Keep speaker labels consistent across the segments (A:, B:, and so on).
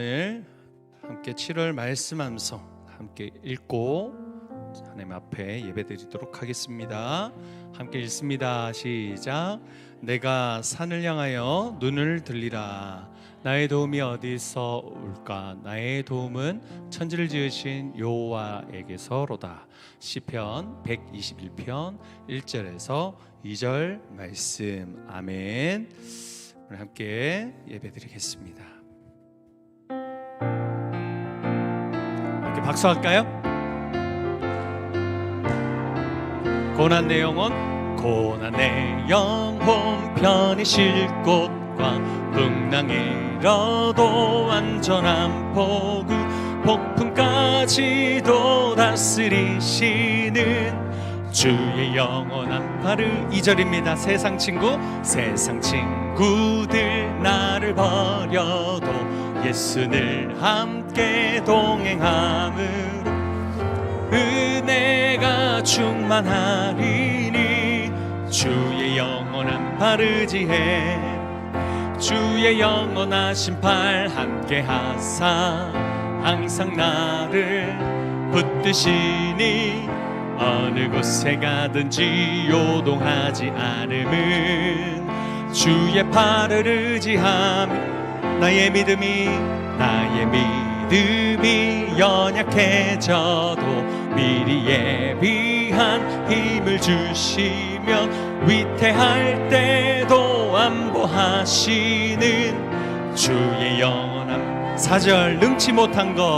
A: 오늘 함께 7월 말씀 함성 함께 읽고 하나님 앞에 예배드리도록 하겠습니다. 함께 읽습니다. 시작. 내가 산을 향하여 눈을 들리라. 나의 도움이 어디서 올까? 나의 도움은 천지를 지으신 여호와에게서로다. 시편 121편 1절에서 2절 말씀. 아멘. 오늘 함께 예배드리겠습니다. 박수할까요? 고난 내 영혼, 고난 내 영혼, 편히 쉴 곳과 풍랑에 잃어도 안전한 포구, 폭풍까지도 다스리시는 주의 영원한 발을. 2절입니다. 세상 친구들 나를 버려도 예수 늘 함께 동행함으로 은혜가 충만하리니 주의 영원한 발의지해 주의 영원하신 팔 함께 하사 항상 나를 붙드시니 어느 곳에 가든지 요동하지 않음은 주의 팔을 의지하며 나의 믿음이 연약해져도 미리 예비한 힘을 주시며 위태할 때도 안보하시는 주의 영원함. 4절. 능치 못한 것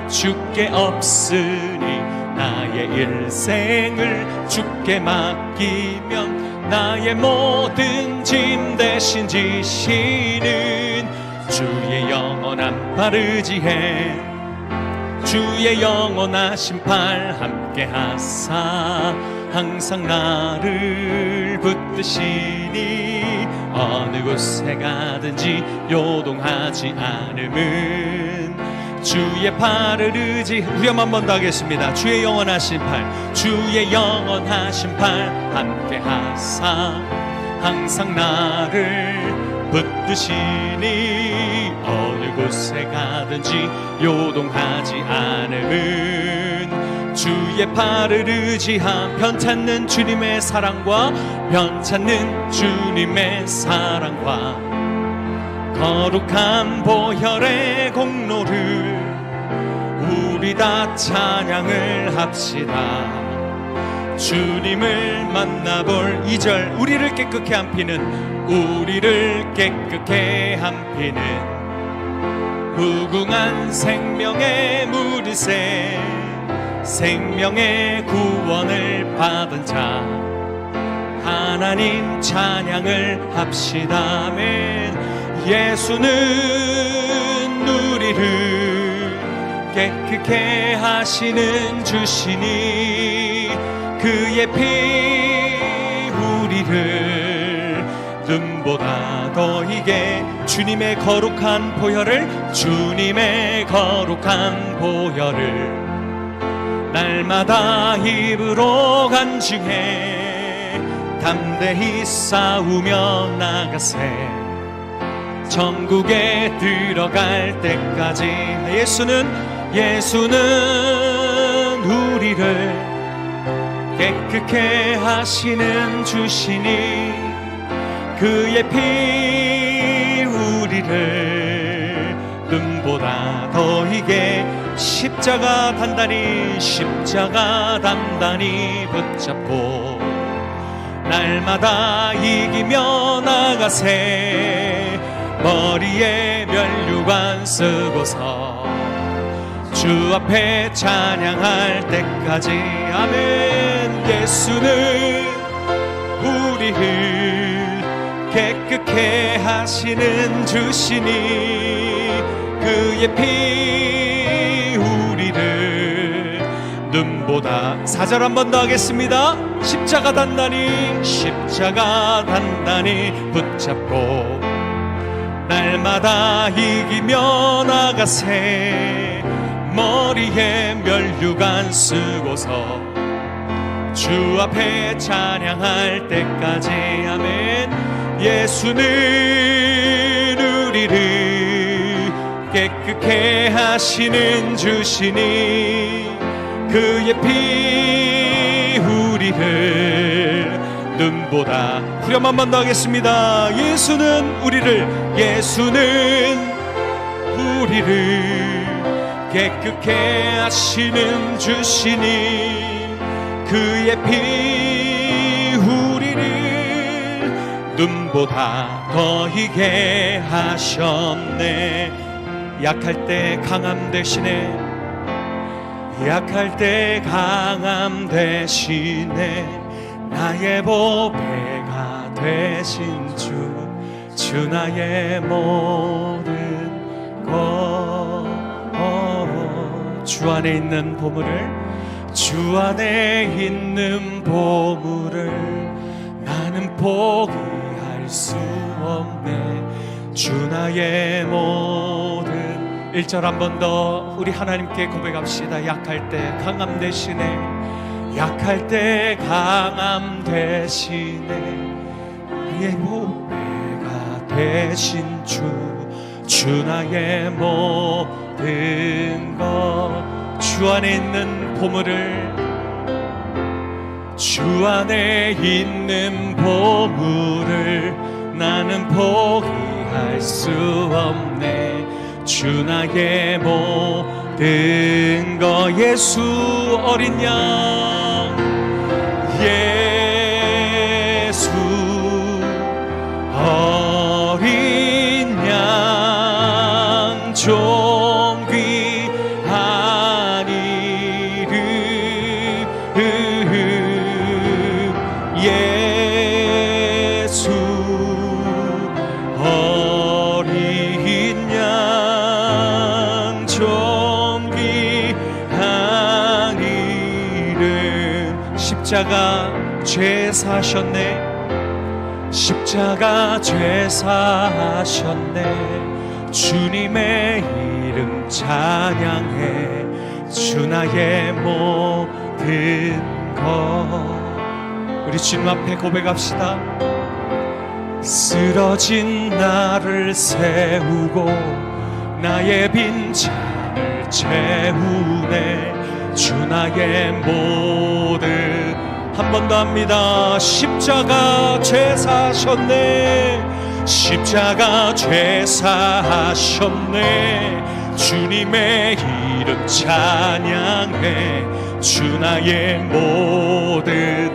A: 주께 없으니 나의 일생을 주께 맡기면 나의 모든 짐 대신 지시는 주의 영원한 발의지해 주의 영원하신 팔 함께 하사 항상 나를 붙드시니 어느 곳에 가든지 요동하지 않음은 주의 팔을 우리 한 번 더 하겠습니다. 주의 영원하신 팔, 주의 영원하신 팔 함께 하사 항상 나를 붙드시니 어느 곳에 가든지 요동하지 않음은 주의 팔을 의지한 편찮는 주님의 사랑과 거룩한 보혈의 공로를 우리 다 찬양을 합시다. 주님을 만나볼 2절. 우리를 깨끗게 한 피는 무궁한 생명의 무리새 생명의 구원을 받은 자 하나님 찬양을 합시다. 아멘. 예수는 우리를 깨끗게 하시는 주시니 그의 피 우리를 눈보다 더 희게 주님의 거룩한 보혈을 날마다 입으로 간증해 담대히 싸우며 나가세 천국에 들어갈 때까지. 예수는 우리를 깨끗게 하시는 주시니 그의 피 우리를 눈보다 더 희게 십자가 단단히 붙잡고 날마다 이기며 나가세 머리에 면류관 쓰고서 주 앞에 찬양할 때까지. 아멘. 예수는 우리를 깨끗게 하시는 주시니 그의 피 우리를 눈보다. 4절 한 번 더 하겠습니다. 십자가 단단히 붙잡고 날마다 이기며 나가세 머리에 면류관 쓰고서 주 앞에 찬양할 때까지. 아멘. 예수는 우리를 하시는 주시니 그의 피 우리를 눈보다 후렴 한 번 더 하겠습니다. 예수는 우리를 깨끗게 하시는 주시니 그의 피 우리를 눈보다 더 희게 하셨네. 약할 때 강함 대신에 나의 보배가 되신 주 나의 모든 것. 주 안에 있는 보물을 나는 포기할 수 없네. 주 나의 모든. 1절 한 번 더 우리 하나님께 고백합시다. 약할 때 강함 대신에 나의 보배가 되신 주 나의 모든 것. 주 안에 있는 보물을 나는 포기할 수 없네. 주 나의 모든 것. 예수 어린 양, 예수 어린 양, 좀 귀한 이름. 예수 어린 양, 좀 귀한 이름. 십자가 죄 사셨네. 주님의 이름 찬양해. 주 나의 모든 것. 우리 주님 앞에 고백합시다. 쓰러진 나를 세우고 나의 빈잔을 채우네. 주 나의 모든. 한 번 더 합니다. 십자가 죄 사셨네. 주님의 이름 찬양해. 주 나의 모든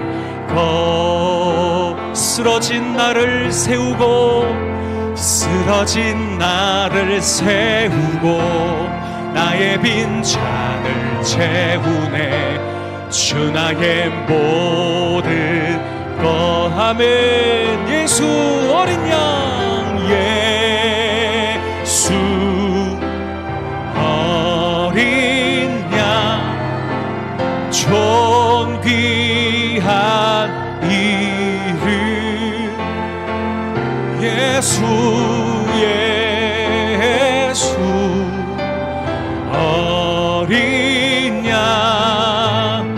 A: 것. 쓰러진 나를 세우고 나의 빈잔을 채우네. 주 나의 모든 것. 아멘. 예수 어린 양, 예수 어린 양, 존귀한 이름. 예수 어린 양.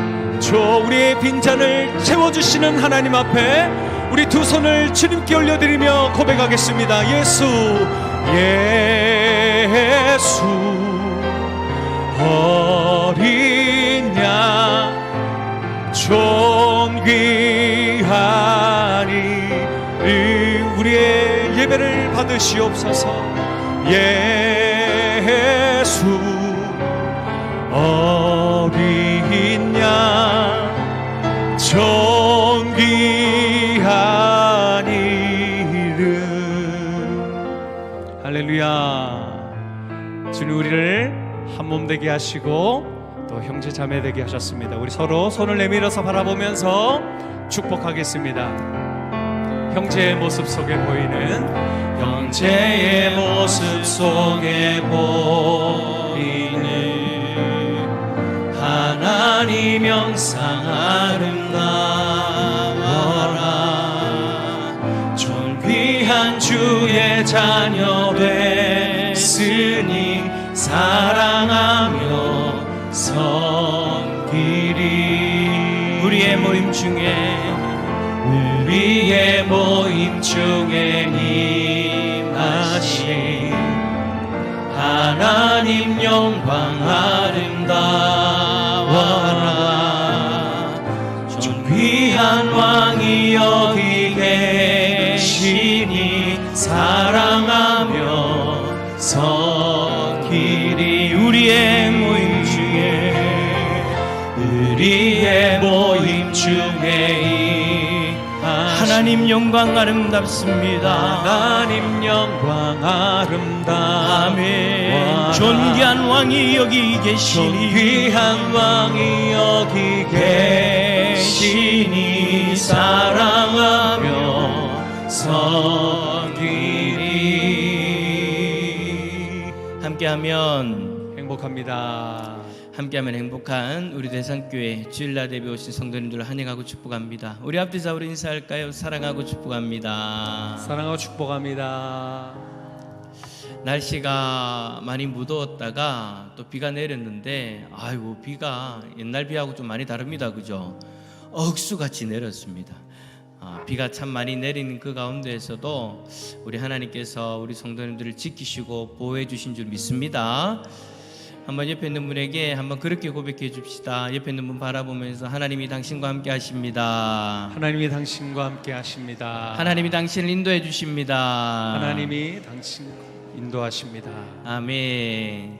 A: 우리의 빈잔을 채워주시는 하나님 앞에 우리 두 손을 주님께 올려드리며 고백하겠습니다. 예수 어린 양, 존귀한 이름. 우리의 예배를 받으시옵소서. 예수 어린 양, 존귀한 이름. 할렐루야. 주님 우리를 한 몸 되게 하시고 또 형제 자매 되게 하셨습니다. 우리 서로 손을 내밀어서 바라보면서 축복하겠습니다. 형제의 모습 속에 보이는 하나님 영상 아름다워라. 존귀한 주의 자녀 됐으니 사랑하며 섬기리. 우리의 모임 중에 임하신 하나님
B: 하나님 영광 아름다워라. 존귀한 왕이 여기 계시니 사랑하며 섬기리. 우리의 모임 중에 하나님 영광 아름답습니다.
A: 하나님 영광 아름다워.
B: 아멘. 존귀한 왕이 여기 계시니,
A: 존귀한 왕이 여기
B: 계시니 사랑하며 섬기리. 함께하면
A: 행복합니다.
B: 함께하면 행복한 우리 대상교회 주일날 예배 오신 성도님들을 환영하고 축복합니다. 우리 앞 뒤자 우리 인사할까요? 사랑하고 축복합니다.
A: 사랑하고 축복합니다.
B: 날씨가 많이 무더웠다가 또 비가 내렸는데, 아이고 비가 옛날 비하고 좀 많이 다릅니다. 그죠? 억수같이 내렸습니다. 비가 참 많이 내리는 그 가운데에서도 우리 하나님께서 우리 성도님들을 지키시고 보호해 주신 줄 믿습니다. 한번 옆에 있는 분에게 한번 그렇게 고백해 줍시다. 옆에 있는 분 바라보면서 하나님이 당신과 함께 하십니다.
A: 하나님이 당신과 함께 하십니다.
B: 하나님이 당신을 인도해 주십니다.
A: 하나님이 당신 인도하십니다.
B: 아멘.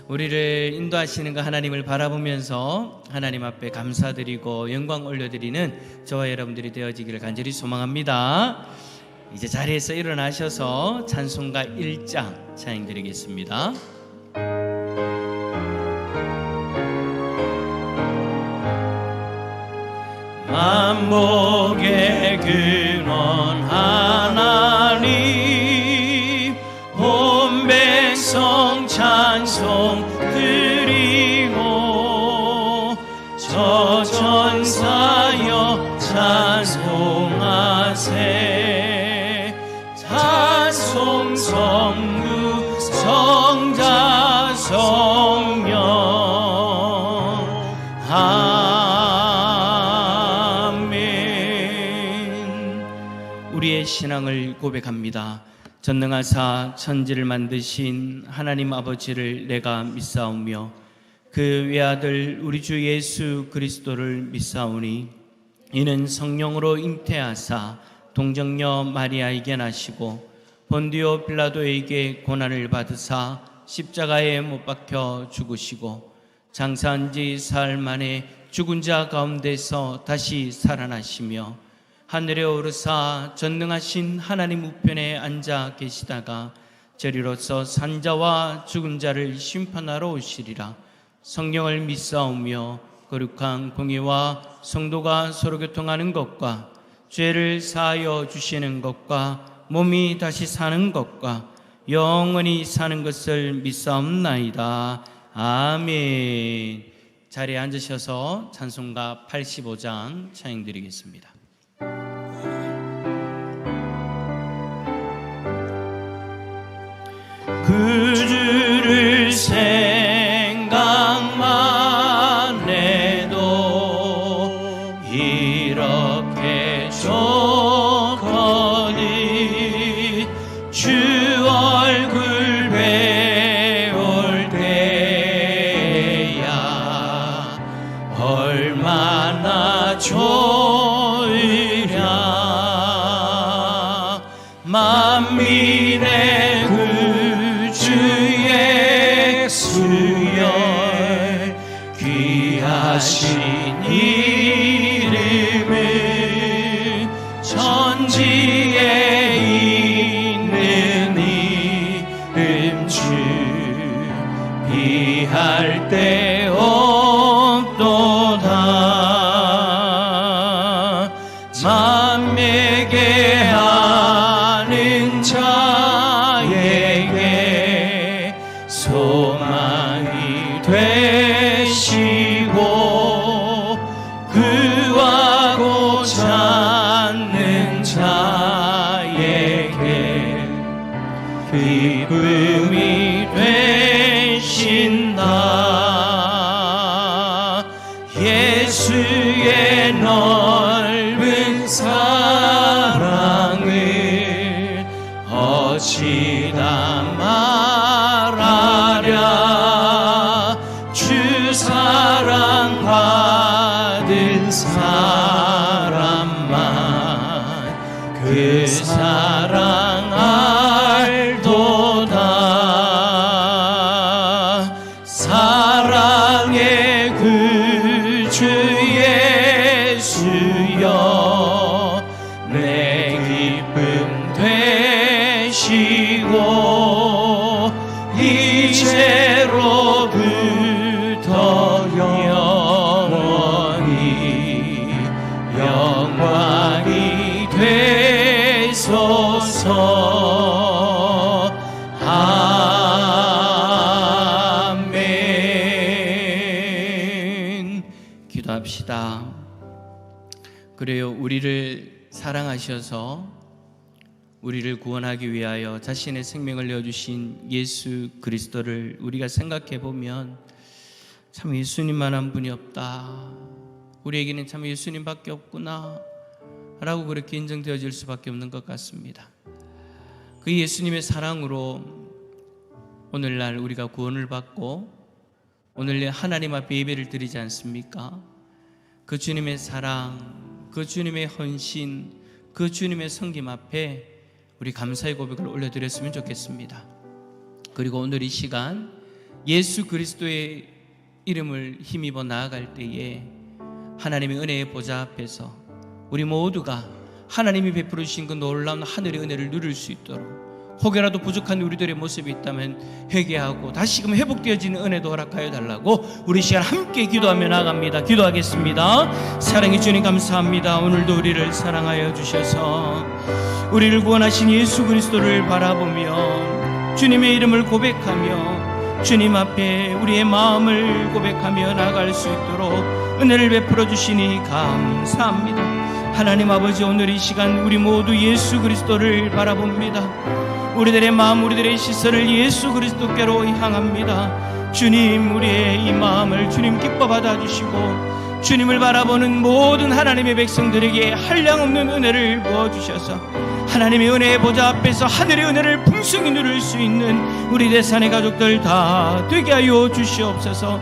B: 우리를 인도하시는 그 하나님을 바라보면서 하나님 앞에 감사드리고 영광 올려드리는 저와 여러분들이 되어지기를 간절히 소망합니다. 이제 자리에서 일어나셔서 찬송가 1장 찬양드리겠습니다. 만복의 근원 하나님, 온 백성 찬송 드리고 저 전사여 찬송하세. 찬송 성부 성자 성령 우리의 신앙을 고백합니다. 전능하사 천지를 만드신 하나님 아버지를 내가 믿사오며 그 외아들 우리 주 예수 그리스도를 믿사오니 이는 성령으로 잉태하사 동정녀 마리아에게 나시고 본디오 빌라도에게 고난을 받으사 십자가에 못 박혀 죽으시고 장사한 지 사흘 만에 죽은 자 가운데서 다시 살아나시며 하늘에 오르사 전능하신 하나님 우편에 앉아 계시다가 저리로서 산자와 죽은 자를 심판하러 오시리라. 성령을 믿사오며 거룩한 공의와 성도가 서로 교통하는 것과 죄를 사하여 주시는 것과 몸이 다시 사는 것과 영원히 사는 것을 믿사옵나이다. 아멘. 자리에 앉으셔서 찬송가 85장 찬양드리겠습니다. 그 주를 생각만 해도 이렇게 좋거니 주 얼굴 배울 때야 얼마나 좋으랴. 만민의 주의 귀하신 이름은 천지에 있는 이름 주 비할 데 없도다. 만매게 하는 자에게 소망이 되시고 구하고 찾는 자에게 기쁨이 되신다. 예수의 넓은 사랑을 어찌다 말하랴. 이제로부터 영원히 되소서. 아멘. 기도합시다. 그래요, 우리를 사랑하셔서 우리를 구원하기 위하여 자신의 생명을 내어주신 예수 그리스도를 우리가 생각해 보면 참 예수님만한 분이 없다, 우리에게는 참 예수님밖에 없구나 라고 그렇게 인정되어질 수밖에 없는 것 같습니다. 그 예수님의 사랑으로 오늘날 우리가 구원을 받고 오늘 하나님 앞에 예배를 드리지 않습니까? 그 주님의 사랑, 그 주님의 헌신, 그 주님의 섬김 앞에 우리 감사의 고백을 올려드렸으면 좋겠습니다. 그리고 오늘 이 시간 예수 그리스도의 이름을 힘입어 나아갈 때에 하나님의 은혜의 보좌 앞에서 우리 모두가 하나님이 베풀어 주신 그 놀라운 하늘의 은혜를 누릴 수 있도록, 혹여라도 부족한 우리들의 모습이 있다면 회개하고 다시금 회복되어지는 은혜도 허락하여 달라고 우리 시간 함께 기도하며 나아갑니다. 기도하겠습니다. 사랑해 주님 감사합니다. 오늘도 우리를 사랑하여 주셔서 우리를 구원하신 예수 그리스도를 바라보며 주님의 이름을 고백하며 주님 앞에 우리의 마음을 고백하며 나아갈 수 있도록 은혜를 베풀어 주시니 감사합니다. 하나님 아버지, 오늘 이 시간 우리 모두 예수 그리스도를 바라봅니다. 우리들의 마음, 우리들의 시선을 예수 그리스도께로 향합니다. 주님, 우리의 이 마음을 주님 기뻐 받아주시고 주님을 바라보는 모든 하나님의 백성들에게 한량없는 은혜를 부어주셔서 하나님의 은혜의 보좌 앞에서 하늘의 은혜를 풍성히 누릴 수 있는 우리 대산의 가족들 다 되게 하여 주시옵소서.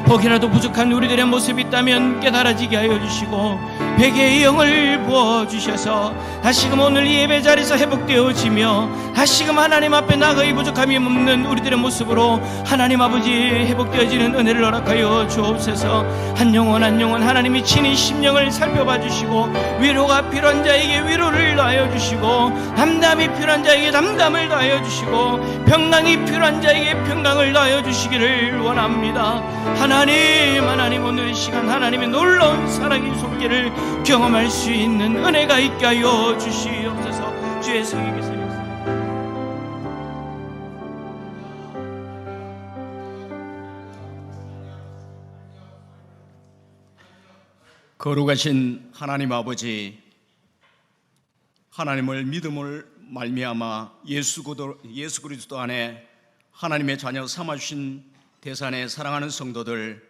B: 혹이라도 부족한 우리들의 모습이 있다면 깨달아지게 하여 주시고 회개의 영을 부어주셔서 다시금 오늘 이 예배 자리에서 회복되어지며 다시금 하나님 앞에 나가 이 부족함이 없는 우리들의 모습으로 하나님 아버지 회복되어지는 은혜를 허락하여 주옵소서. 한 영혼 한 영혼 하나님이 친히 심령을 살펴봐 주시고 위로가 필요한 자에게 위로를 더하여 주시고 담담이 필요한 자에게 담담을 더하여 주시고 평강이 필요한 자에게 평강을 더하여 주시기를 원합니다. 하나님 오늘 이 시간 하나님의 놀라운 사랑의 손길을 경험할 수 있는 은혜가 있게 하여 주시옵소서. 주의 성에 계세요.
C: 거룩하신 하나님 아버지, 하나님을 믿음을 말미암아 예수 그리스도 안에 하나님의 자녀 삼아주신 대산의 사랑하는 성도들,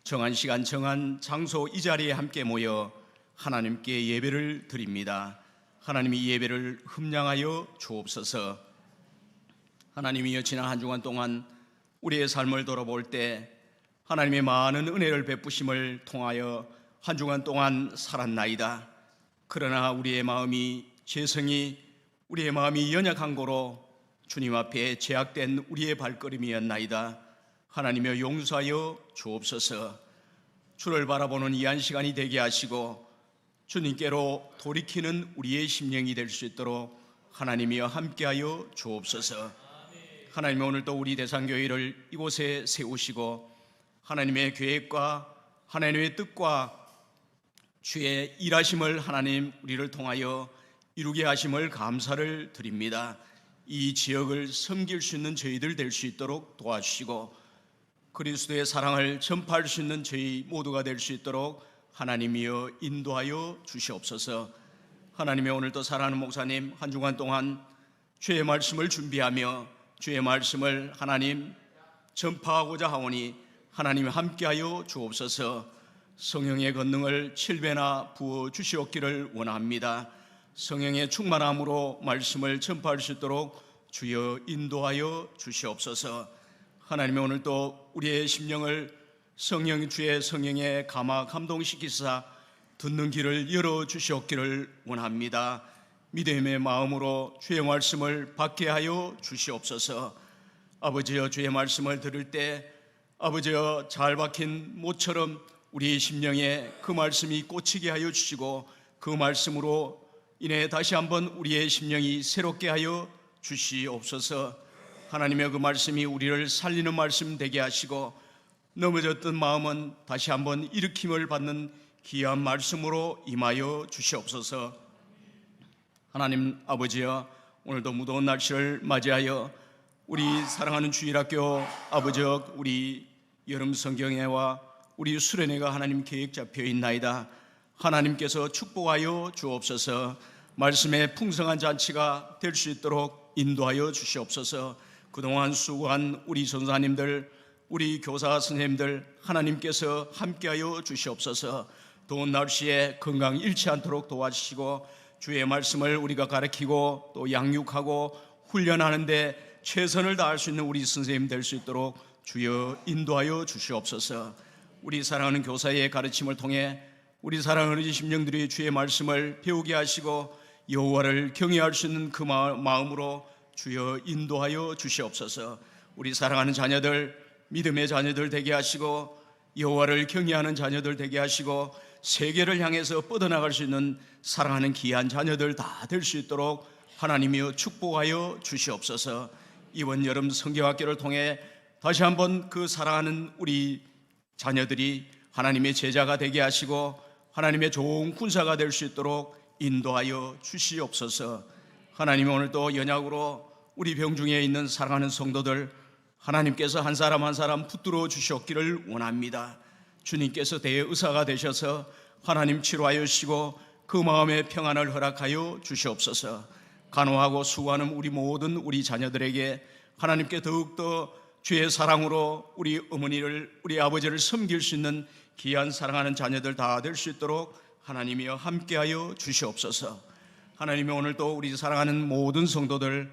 C: 정한 시간 정한 장소 이 자리에 함께 모여 하나님께 예배를 드립니다. 하나님이 이 예배를 흠량하여 주옵소서. 하나님이여, 지난 한 주간 동안 우리의 삶을 돌아볼 때 하나님의 많은 은혜를 베푸심을 통하여 한 주간 동안 살았나이다. 그러나 우리의 마음이 죄성이, 우리의 마음이 연약한 고로 주님 앞에 제약된 우리의 발걸음이었나이다. 하나님여, 용서하여 주옵소서. 주를 바라보는 이 한 시간이 되게 하시고 주님께로 돌이키는 우리의 심령이 될 수 있도록 하나님이여 함께하여 주옵소서. 하나님, 오늘도 우리 대산교회를 이곳에 세우시고 하나님의 계획과 하나님의 뜻과 주의 일하심을 하나님 우리를 통하여 이루게 하심을 감사를 드립니다. 이 지역을 섬길 수 있는 저희들 될 수 있도록 도와주시고 그리스도의 사랑을 전파할 수 있는 저희 모두가 될 수 있도록 하나님이여 인도하여 주시옵소서. 하나님의 오늘도 사랑하는 목사님 한 주간 동안 주의 말씀을 준비하며 주의 말씀을 하나님 전파하고자 하오니 하나님 함께하여 주옵소서. 성령의 권능을 7배나 부어 주시옵기를 원합니다. 성령의 충만함으로 말씀을 전파할 수 있도록 주여 인도하여 주시옵소서. 하나님의 오늘도 우리의 심령을 성령 주의 성령에 감화 감동시키사 듣는 길을 열어 주시옵기를 원합니다. 믿음의 마음으로 주의 말씀을 받게 하여 주시옵소서. 아버지여, 주의 말씀을 들을 때 아버지여, 잘 박힌 못처럼 우리의 심령에 그 말씀이 꽂히게 하여 주시고 그 말씀으로 인해 다시 한번 우리의 심령이 새롭게 하여 주시옵소서. 하나님의 그 말씀이 우리를 살리는 말씀 되게 하시고 넘어졌던 마음은 다시 한번 일으킴을 받는 귀한 말씀으로 임하여 주시옵소서. 하나님 아버지여, 오늘도 무더운 날씨를 맞이하여 우리 사랑하는 주일학교 아버지여, 우리 여름 성경회와 우리 수련회가 하나님 계획 잡혀 있나이다. 하나님께서 축복하여 주옵소서. 말씀의 풍성한 잔치가 될 수 있도록 인도하여 주시옵소서. 그동안 수고한 우리 전사님들, 우리 교사 선생님들 하나님께서 함께하여 주시옵소서. 더운 날씨에 건강 잃지 않도록 도와주시고 주의 말씀을 우리가 가르치고 또 양육하고 훈련하는데 최선을 다할 수 있는 우리 선생님 될 수 있도록 주여 인도하여 주시옵소서. 우리 사랑하는 교사의 가르침을 통해 우리 사랑하는 심령들이 주의 말씀을 배우게 하시고 여호와를 경외할 수 있는 그 마음으로 주여 인도하여 주시옵소서. 우리 사랑하는 자녀들, 믿음의 자녀들 되게 하시고 여호와를 경외하는 자녀들 되게 하시고 세계를 향해서 뻗어나갈 수 있는 사랑하는 귀한 자녀들 다 될 수 있도록 하나님이여 축복하여 주시옵소서. 이번 여름 성경학교를 통해 다시 한번 그 사랑하는 우리 자녀들이 하나님의 제자가 되게 하시고 하나님의 좋은 군사가 될 수 있도록 인도하여 주시옵소서. 하나님, 오늘도 연약으로 우리 병중에 있는 사랑하는 성도들 하나님께서 한 사람 한 사람 붙들어 주셨기를 원합니다. 주님께서 대의사가 되셔서 하나님 치료하여 주시고 그 마음의 평안을 허락하여 주시옵소서. 간호하고 수고하는 우리 모든 우리 자녀들에게 하나님께 더욱더 주의 사랑으로 우리 어머니를, 우리 아버지를 섬길 수 있는 귀한 사랑하는 자녀들 다 될 수 있도록 하나님이여 함께하여 주시옵소서. 하나님이 오늘도 우리 사랑하는 모든 성도들,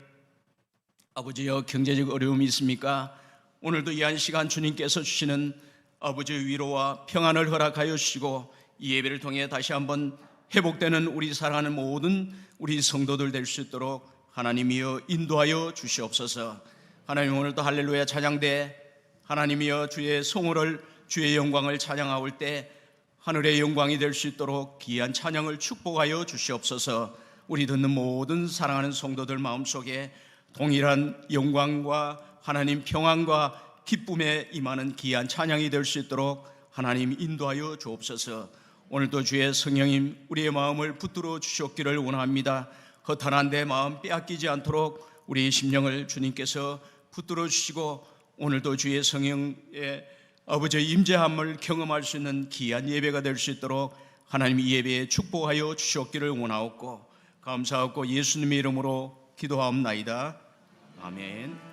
C: 아버지여 경제적 어려움이 있습니까? 오늘도 이 한 시간 주님께서 주시는 아버지의 위로와 평안을 허락하여 주시고 이 예배를 통해 다시 한번 회복되는 우리 사랑하는 모든 우리 성도들 될 수 있도록 하나님이여 인도하여 주시옵소서. 하나님, 오늘도 할렐루야 찬양대 하나님이여 주의 성호를, 주의 영광을 찬양하올 때 하늘의 영광이 될 수 있도록 귀한 찬양을 축복하여 주시옵소서. 우리 듣는 모든 사랑하는 성도들 마음속에 동일한 영광과 하나님 평안과 기쁨에 임하는 귀한 찬양이 될 수 있도록 하나님 인도하여 주옵소서. 오늘도 주의 성령님 우리의 마음을 붙들어 주셨기를 원합니다. 허탄한 내 마음 빼앗기지 않도록 우리의 심령을 주님께서 붙들어 주시고 오늘도 주의 성령의 아버지의 임재함을 경험할 수 있는 귀한 예배가 될 수 있도록 하나님 이 예배에 축복하여 주셨기를 원하옵고 감사하고 예수님의 이름으로 기도하옵나이다. 아멘.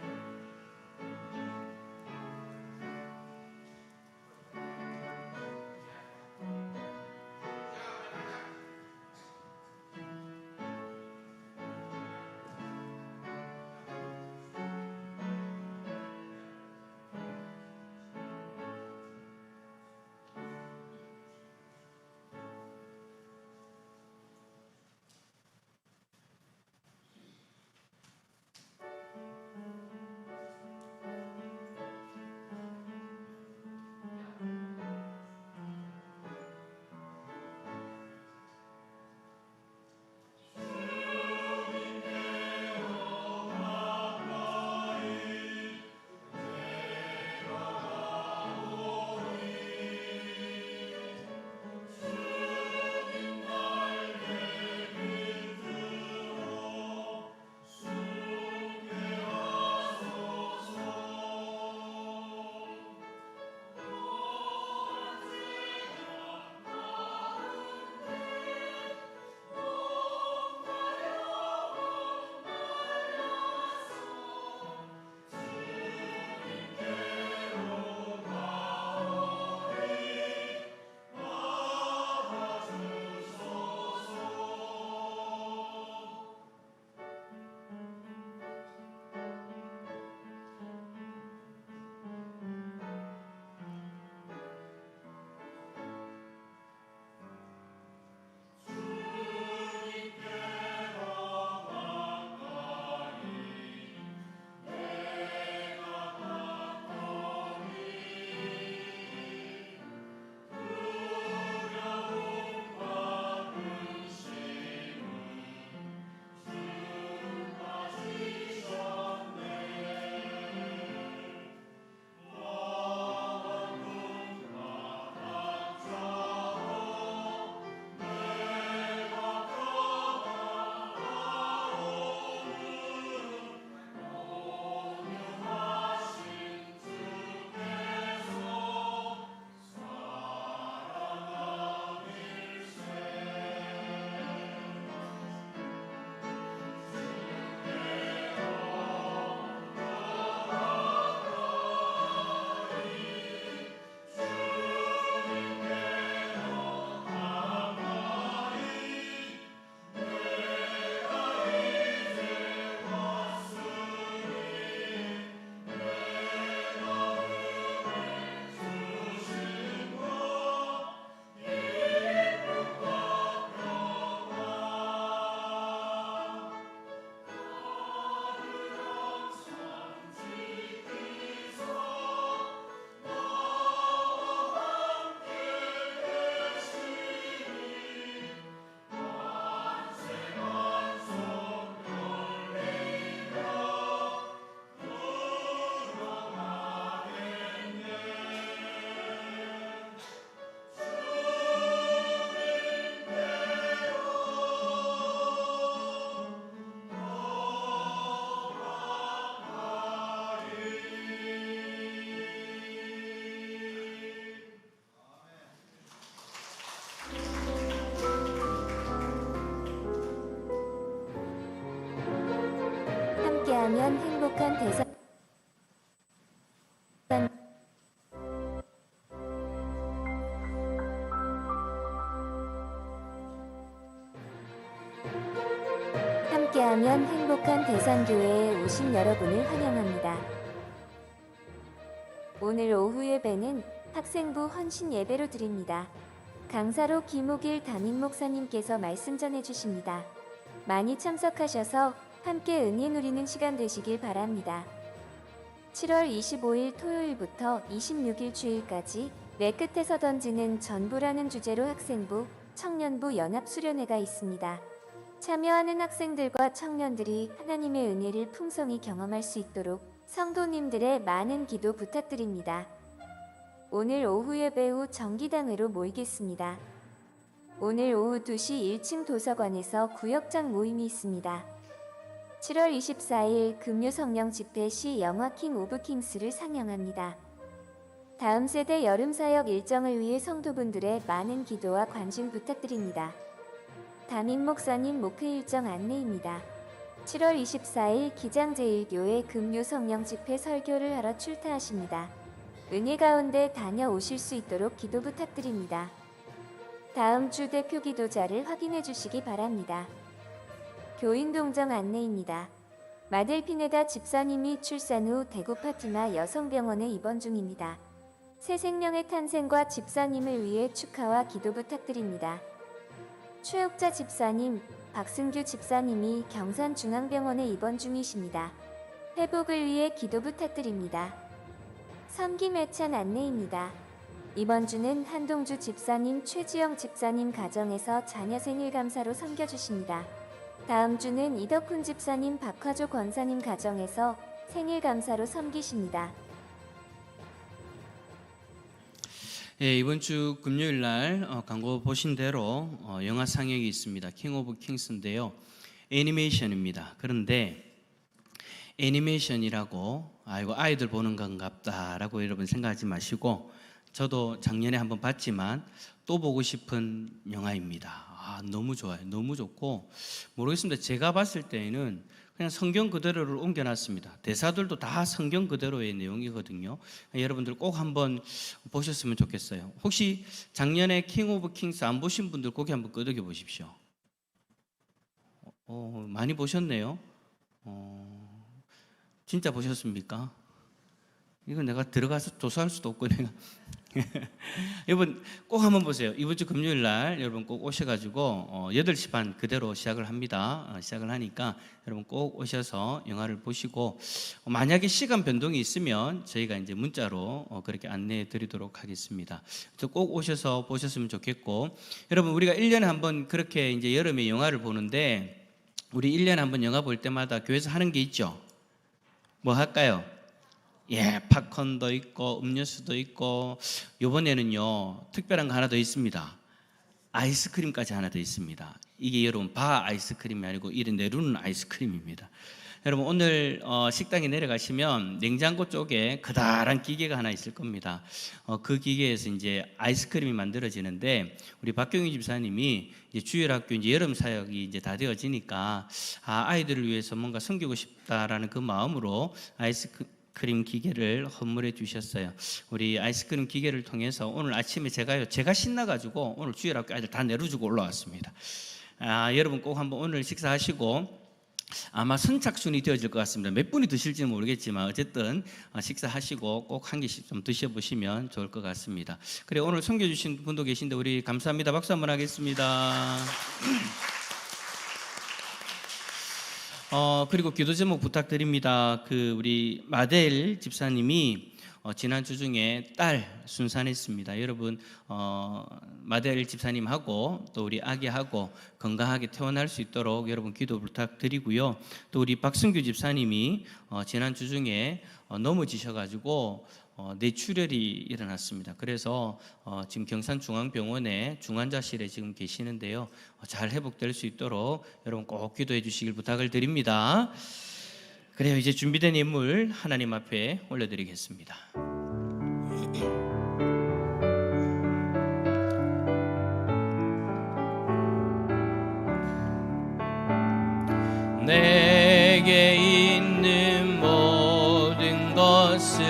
D: 함께하면 행복한 대상 함께하면 행복한 대상교회에 오신 여러분을 환영합니다. 오늘 오후 예배는 학생부 헌신 예배로 드립니다. 강사로 김옥일 담임 목사님께서 말씀 전해 주십니다. 많이 참석하셔서 함께 은혜 누리는 시간 되시길 바랍니다. 7월 25일 토요일부터 26일 주일까지 내 끝에서 던지는 전부라는 주제로 학생부, 청년부 연합 수련회가 있습니다. 참여하는 학생들과 청년들이 하나님의 은혜를 풍성히 경험할 수 있도록 성도님들의 많은 기도 부탁드립니다. 오늘 오후 예배 후 정기당회로 모이겠습니다. 오늘 오후 2시 1층 도서관에서 구역장 모임이 있습니다. 7월 24일 금요 성령 집회 시 영화 킹 오브 킹스를 상영합니다. 다음 세대 여름 사역 일정을 위해 성도분들의 많은 기도와 관심 부탁드립니다. 담임 목사님 목회 일정 안내입니다. 7월 24일 기장제일교회 금요 성령 집회 설교를 하러 출타하십니다. 은혜 가운데 다녀오실 수 있도록 기도 부탁드립니다. 다음 주 대표 기도자를 확인해 주시기 바랍니다. 교인 동정 안내입니다. 마델피네다 집사님이 출산 후 대구 파티마 여성병원에 입원 중입니다. 새 생명의 탄생과 집사님을 위해 축하와 기도 부탁드립니다. 최욱자 집사님, 박승규 집사님이 경산중앙병원에 입원 중이십니다. 회복을 위해 기도 부탁드립니다. 섬김 애찬 안내입니다. 이번 주는 한동주 집사님, 최지영 집사님 가정에서 자녀 생일 감사로 섬겨주십니다. 다음 주는 이덕훈 집사님, 박화조 권사님 가정에서 생일 감사로 섬기십니다.
B: 예, 이번 주 금요일 날 광고 보신 대로 영화 상영이 있습니다. 킹 오브 킹스인데요. 애니메이션입니다. 그런데 애니메이션이라고 이거 아이들 보는 건갑다라고 여러분 생각하지 마시고, 저도 작년에 한번 봤지만 또 보고 싶은 영화입니다. 너무 좋아요. 너무 좋고, 모르겠습니다. 제가 봤을 때에는 그냥 성경 그대로를 옮겨놨습니다. 대사들도 다 성경 그대로의 내용이거든요. 여러분들 꼭 한번 보셨으면 좋겠어요. 혹시 작년에 킹 오브 킹스 안 보신 분들 고개 한번 끄덕여 보십시오. 많이 보셨네요. 진짜 보셨습니까? 이거 내가 들어가서 조사할 수도 없고 내가 여러분 꼭 한번 보세요. 이번 주 금요일 날 여러분 꼭 오셔가지고 8시 반 그대로 시작을 합니다. 시작을 하니까 여러분 꼭 오셔서 영화를 보시고, 만약에 시간 변동이 있으면 저희가 이제 문자로 그렇게 안내해 드리도록 하겠습니다. 꼭 오셔서 보셨으면 좋겠고, 여러분 우리가 1년에 한번 그렇게 이제 여름에 영화를 보는데, 우리 1년에 한번 영화 볼 때마다 교회에서 하는 게 있죠. 뭐 할까요? 예, 팝콘도 있고 음료수도 있고, 이번에는요 특별한 거 하나 더 있습니다. 아이스크림까지 하나 더 있습니다. 이게 여러분 바 아이스크림이 아니고 이래 내리는 아이스크림입니다. 여러분 오늘 식당에 내려가시면 냉장고 쪽에 커다란 기계가 하나 있을 겁니다. 그 기계에서 이제 아이스크림이 만들어지는데, 우리 박경희 집사님이 이제 주일학교 이제 여름 사역이 이제 다 되어지니까 아이들을 위해서 뭔가 섬기고 싶다라는 그 마음으로 아이스크림 기계를 헌물해 주셨어요. 우리 아이스크림 기계를 통해서 오늘 아침에 제가 신나가지고 오늘 주일학교 아이들 다 내려주고 올라왔습니다. 여러분 꼭 한번 오늘 식사하시고, 아마 선착순이 되어질 것 같습니다. 몇 분이 드실지는 모르겠지만 어쨌든 식사하시고 꼭 한 개씩 좀 드셔보시면 좋을 것 같습니다. 그래, 오늘 섬겨주신 분도 계신데 우리 감사합니다. 박수 한번 하겠습니다. 그리고 기도 제목 부탁드립니다. 우리 마델 집사님이 지난 주 중에 딸 순산했습니다. 여러분 마델 집사님하고 또 우리 아기하고 건강하게 태어날 수 있도록 여러분 기도 부탁드리고요. 또 우리 박승규 집사님이 지난 주 중에 넘어지셔가지고 뇌출혈이 일어났습니다. 그래서 지금 경산중앙병원에 중환자실에 지금 계시는데요. 잘 회복될 수 있도록 여러분 꼭 기도해 주시길 부탁을 드립니다. 그래요. 이제 준비된 인물 하나님 앞에 올려드리겠습니다. 내게 있는 것을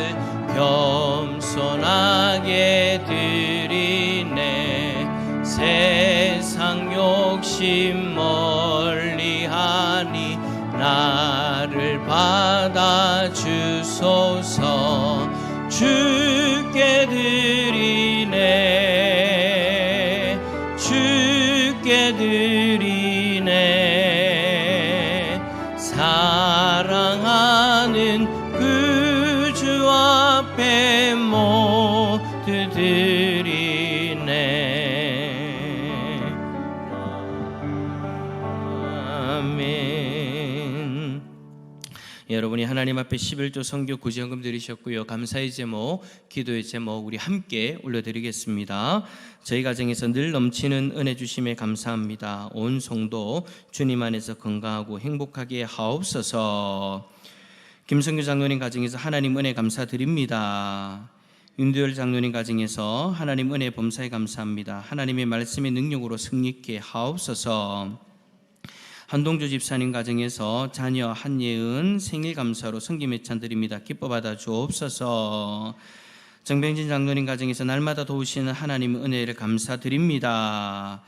B: 겸손하게 드리네. 세상 욕심 멀리하니 나를 받아주소서. 주께 드리네, 주께 드리네. 사랑하는 그 주 앞에 모두 드리네. 아멘. 여러분이 하나님 앞에 11조 선교 구제헌금 드리셨고요. 감사의 제목, 기도의 제목 우리 함께 올려드리겠습니다. 저희 가정에서 늘 넘치는 은혜 주심에 감사합니다. 온 성도 주님 안에서 건강하고 행복하게 하옵소서. 김성규 장로님 가정에서 하나님 은혜 감사드립니다. 윤두열 장로님 가정에서 하나님 은혜 범사에 감사합니다. 하나님의 말씀의 능력으로 승리케 하옵소서. 한동주 집사님 가정에서 자녀 한예은 생일 감사로 성김 예찬 드립니다. 기뻐 받아 주옵소서. 정병진 장로님 가정에서 날마다 도우시는 하나님 은혜를 감사드립니다.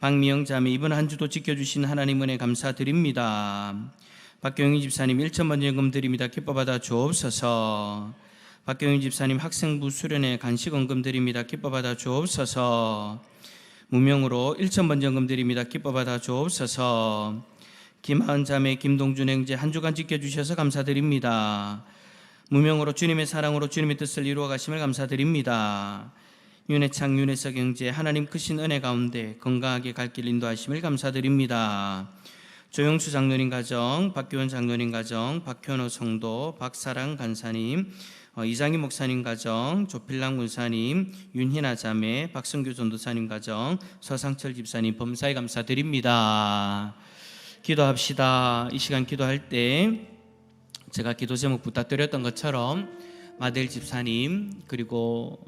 B: 박미영 자매 이번 한 주도 지켜주신 하나님 은혜 감사드립니다. 박경희 집사님 1,000번 연금 드립니다. 기뻐 받아 주옵소서. 박경희 집사님 학생부 수련회 간식 헌금 드립니다. 기뻐 받아 주옵소서. 무명으로 1,000번 연금 드립니다. 기뻐 받아 주옵소서. 김하은 자매 김동준 형제 한 주간 지켜주셔서 감사드립니다. 무명으로 주님의 사랑으로 주님의 뜻을 이루어 가심을 감사드립니다. 윤혜창 윤혜석 형제 하나님 크신 은혜 가운데 건강하게 갈 길 인도하심을 감사드립니다. 조영수 장로님 가정, 박규원 장로님 가정, 박현호 성도, 박사랑 간사님, 이장희 목사님 가정, 조필랑 군사님, 윤희나 자매, 박성규 전도사님 가정, 서상철 집사님 범사에 감사드립니다. 기도합시다. 이 시간 기도할 때 제가 기도 제목 부탁드렸던 것처럼 마델 집사님 그리고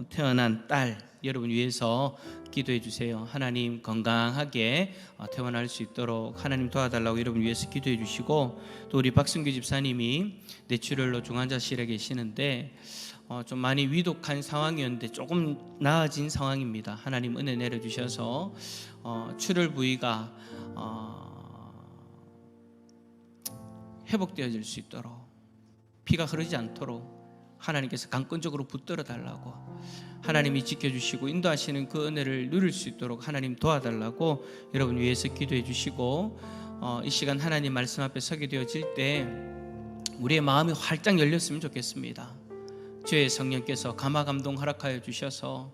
B: 태어난 딸 여러분 위해서 기도해 주세요. 하나님 건강하게 태어날 수 있도록 하나님 도와달라고 여러분 위해서 기도해 주시고, 또 우리 박승규 집사님이 뇌출혈로 중환자실에 계시는데 좀 많이 위독한 상황이었는데 조금 나아진 상황입니다. 하나님 은혜 내려주셔서 출혈 부위가 회복되어질 수 있도록, 피가 흐르지 않도록 하나님께서 강권적으로 붙들어 달라고 하나님이 지켜주시고 인도하시는 그 은혜를 누릴 수 있도록 하나님 도와달라고 여러분 위해서 기도해 주시고, 이 시간 하나님 말씀 앞에 서게 되어질 때 우리의 마음이 활짝 열렸으면 좋겠습니다. 주의 성령께서 감화감동 허락하여 주셔서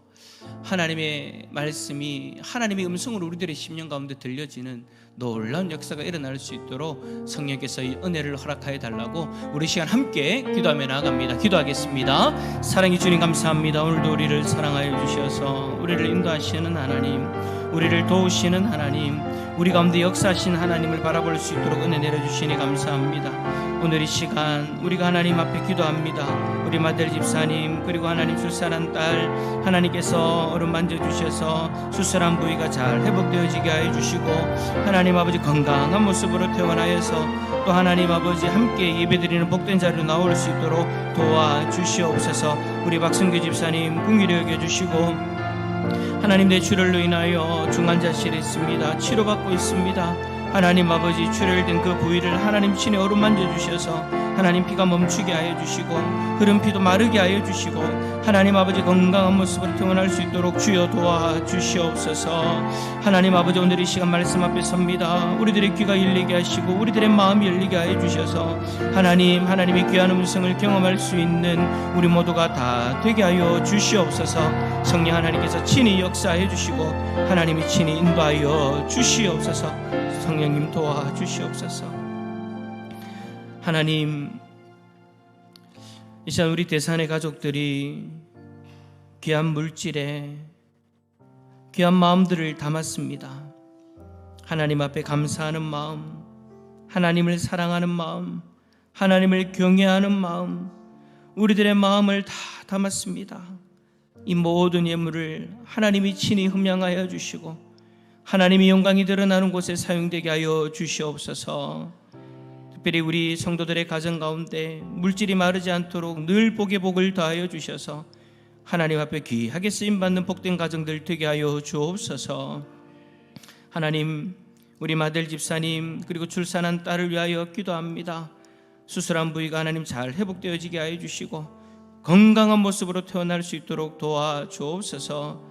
B: 하나님의 말씀이 하나님의 음성으로 우리들의 심령 가운데 들려지는 놀라운 역사가 일어날 수 있도록 성령께서 이 은혜를 허락하여 달라고 우리 시간 함께 기도하며 나아갑니다. 기도하겠습니다. 사랑의 주님 감사합니다. 오늘도 우리를 사랑하여 주셔서 우리를 인도하시는 하나님, 우리를 도우시는 하나님, 우리 가운데 역사하신 하나님을 바라볼 수 있도록 은혜 내려주시니 감사합니다. 오늘 이 시간 우리가 하나님 앞에 기도합니다. 우리 마델 집사님 그리고 하나님 출산한 딸 하나님께서 얼음 만져주셔서 수술한 부위가 잘 회복되어지게 하여 주시고, 하나님 아버지 건강한 모습으로 태어나여서 또 하나님 아버지 함께 예배드리는 복된 자리로 나올 수 있도록 도와주시옵소서. 우리 박승규 집사님 긍휼히 여겨주시고, 하나님 뇌출혈로 인하여 중환자실에 있습니다. 치료받고 있습니다. 하나님 아버지 출혈된 그 부위를 하나님 친히 어루만져 주셔서 하나님 피가 멈추게 하여 주시고 흐른 피도 마르게 하여 주시고 하나님 아버지 건강한 모습으로 태어날 수 있도록 주여 도와주시옵소서. 하나님 아버지 오늘 이 시간 말씀 앞에 섭니다. 우리들의 귀가 열리게 하시고 우리들의 마음이 열리게 하여 주셔서 하나님의 귀한 음성을 경험할 수 있는 우리 모두가 다 되게 하여 주시옵소서. 성령 하나님께서 친히 역사해 주시고 하나님이 친히 인도하여 주시옵소서. 성령님 도와주시옵소서. 하나님, 이 시간 우리 대산의 가족들이 귀한 물질에 귀한 마음들을 담았습니다. 하나님 앞에 감사하는 마음, 하나님을 사랑하는 마음, 하나님을 경외하는 마음, 우리들의 마음을 다 담았습니다. 이 모든 예물을 하나님이 친히 흠양하여 주시고 하나님의 영광이 드러나는 곳에 사용되게 하여 주시옵소서. 특별히 우리 성도들의 가정 가운데 물질이 마르지 않도록 늘 복에 복을 더하여 주셔서 하나님 앞에 귀하게 쓰임받는 복된 가정들 되게 하여 주옵소서. 하나님, 우리 마들 집사님 그리고 출산한 딸을 위하여 기도합니다. 수술한 부위가 하나님 잘 회복되어지게 하여 주시고 건강한 모습으로 태어날 수 있도록 도와주옵소서.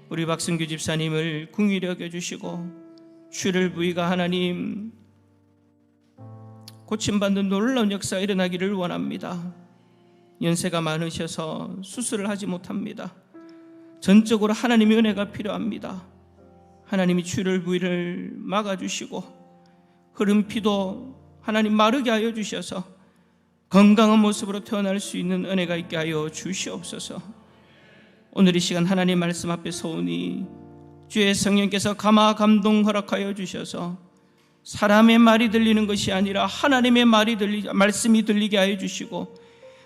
B: 우리 박승규 집사님을 긍휼히 여겨주시고 출혈 부위가 하나님 고침받는 놀라운 역사가 일어나기를 원합니다. 연세가 많으셔서 수술을 하지 못합니다. 전적으로 하나님의 은혜가 필요합니다. 하나님이 출혈 부위를 막아주시고 흐른 피도 하나님 마르게 하여 주셔서 건강한 모습으로 태어날 수 있는 은혜가 있게 하여 주시옵소서. 오늘 이 시간 하나님 말씀 앞에 서오니 주의 성령께서 감화 감동 허락하여 주셔서 사람의 말이 들리는 것이 아니라 하나님의 말씀이 들리게 하여 주시고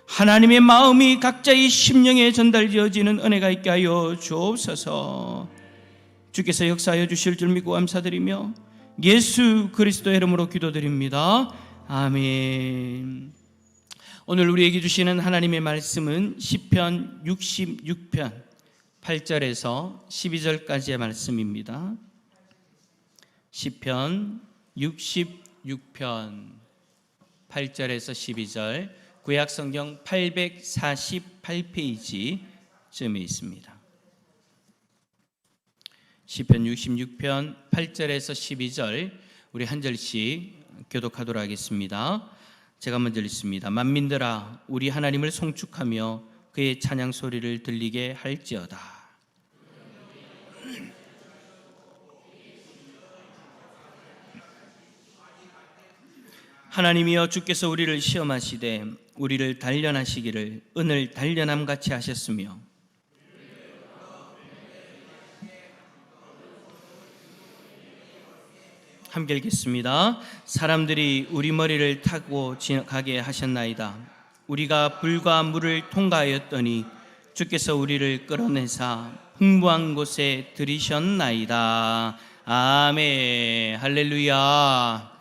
B: 하나님의 마음이 각자의 심령에 전달되어지는 은혜가 있게 하여 주옵소서. 주께서 역사하여 주실 줄 믿고 감사드리며 예수 그리스도의 이름으로 기도드립니다. 아멘. 오늘 우리에게 주시는 하나님의 말씀은 시편 66편 8절에서 12절까지의 말씀입니다. 시편 66편 8절에서 12절, 구약성경 848페이지쯤에 있습니다. 시편 66편 8절에서 12절 우리 한 절씩 교독하도록 하겠습니다. 제가 먼저 읽습니다. 만민들아 우리 하나님을 송축하며 그의 찬양 소리를 들리게 할지어다. 하나님이여 주께서 우리를 시험하시되 우리를 단련하시기를 은을 단련함같이 하셨으며 함께 읽겠습니다. 사람들이 우리 머리를 타고 지나가게 하셨나이다. 우리가 불과 물을 통과하였더니 주께서 우리를 끌어내사 풍부한 곳에 들이셨나이다. 아멘. 할렐루야.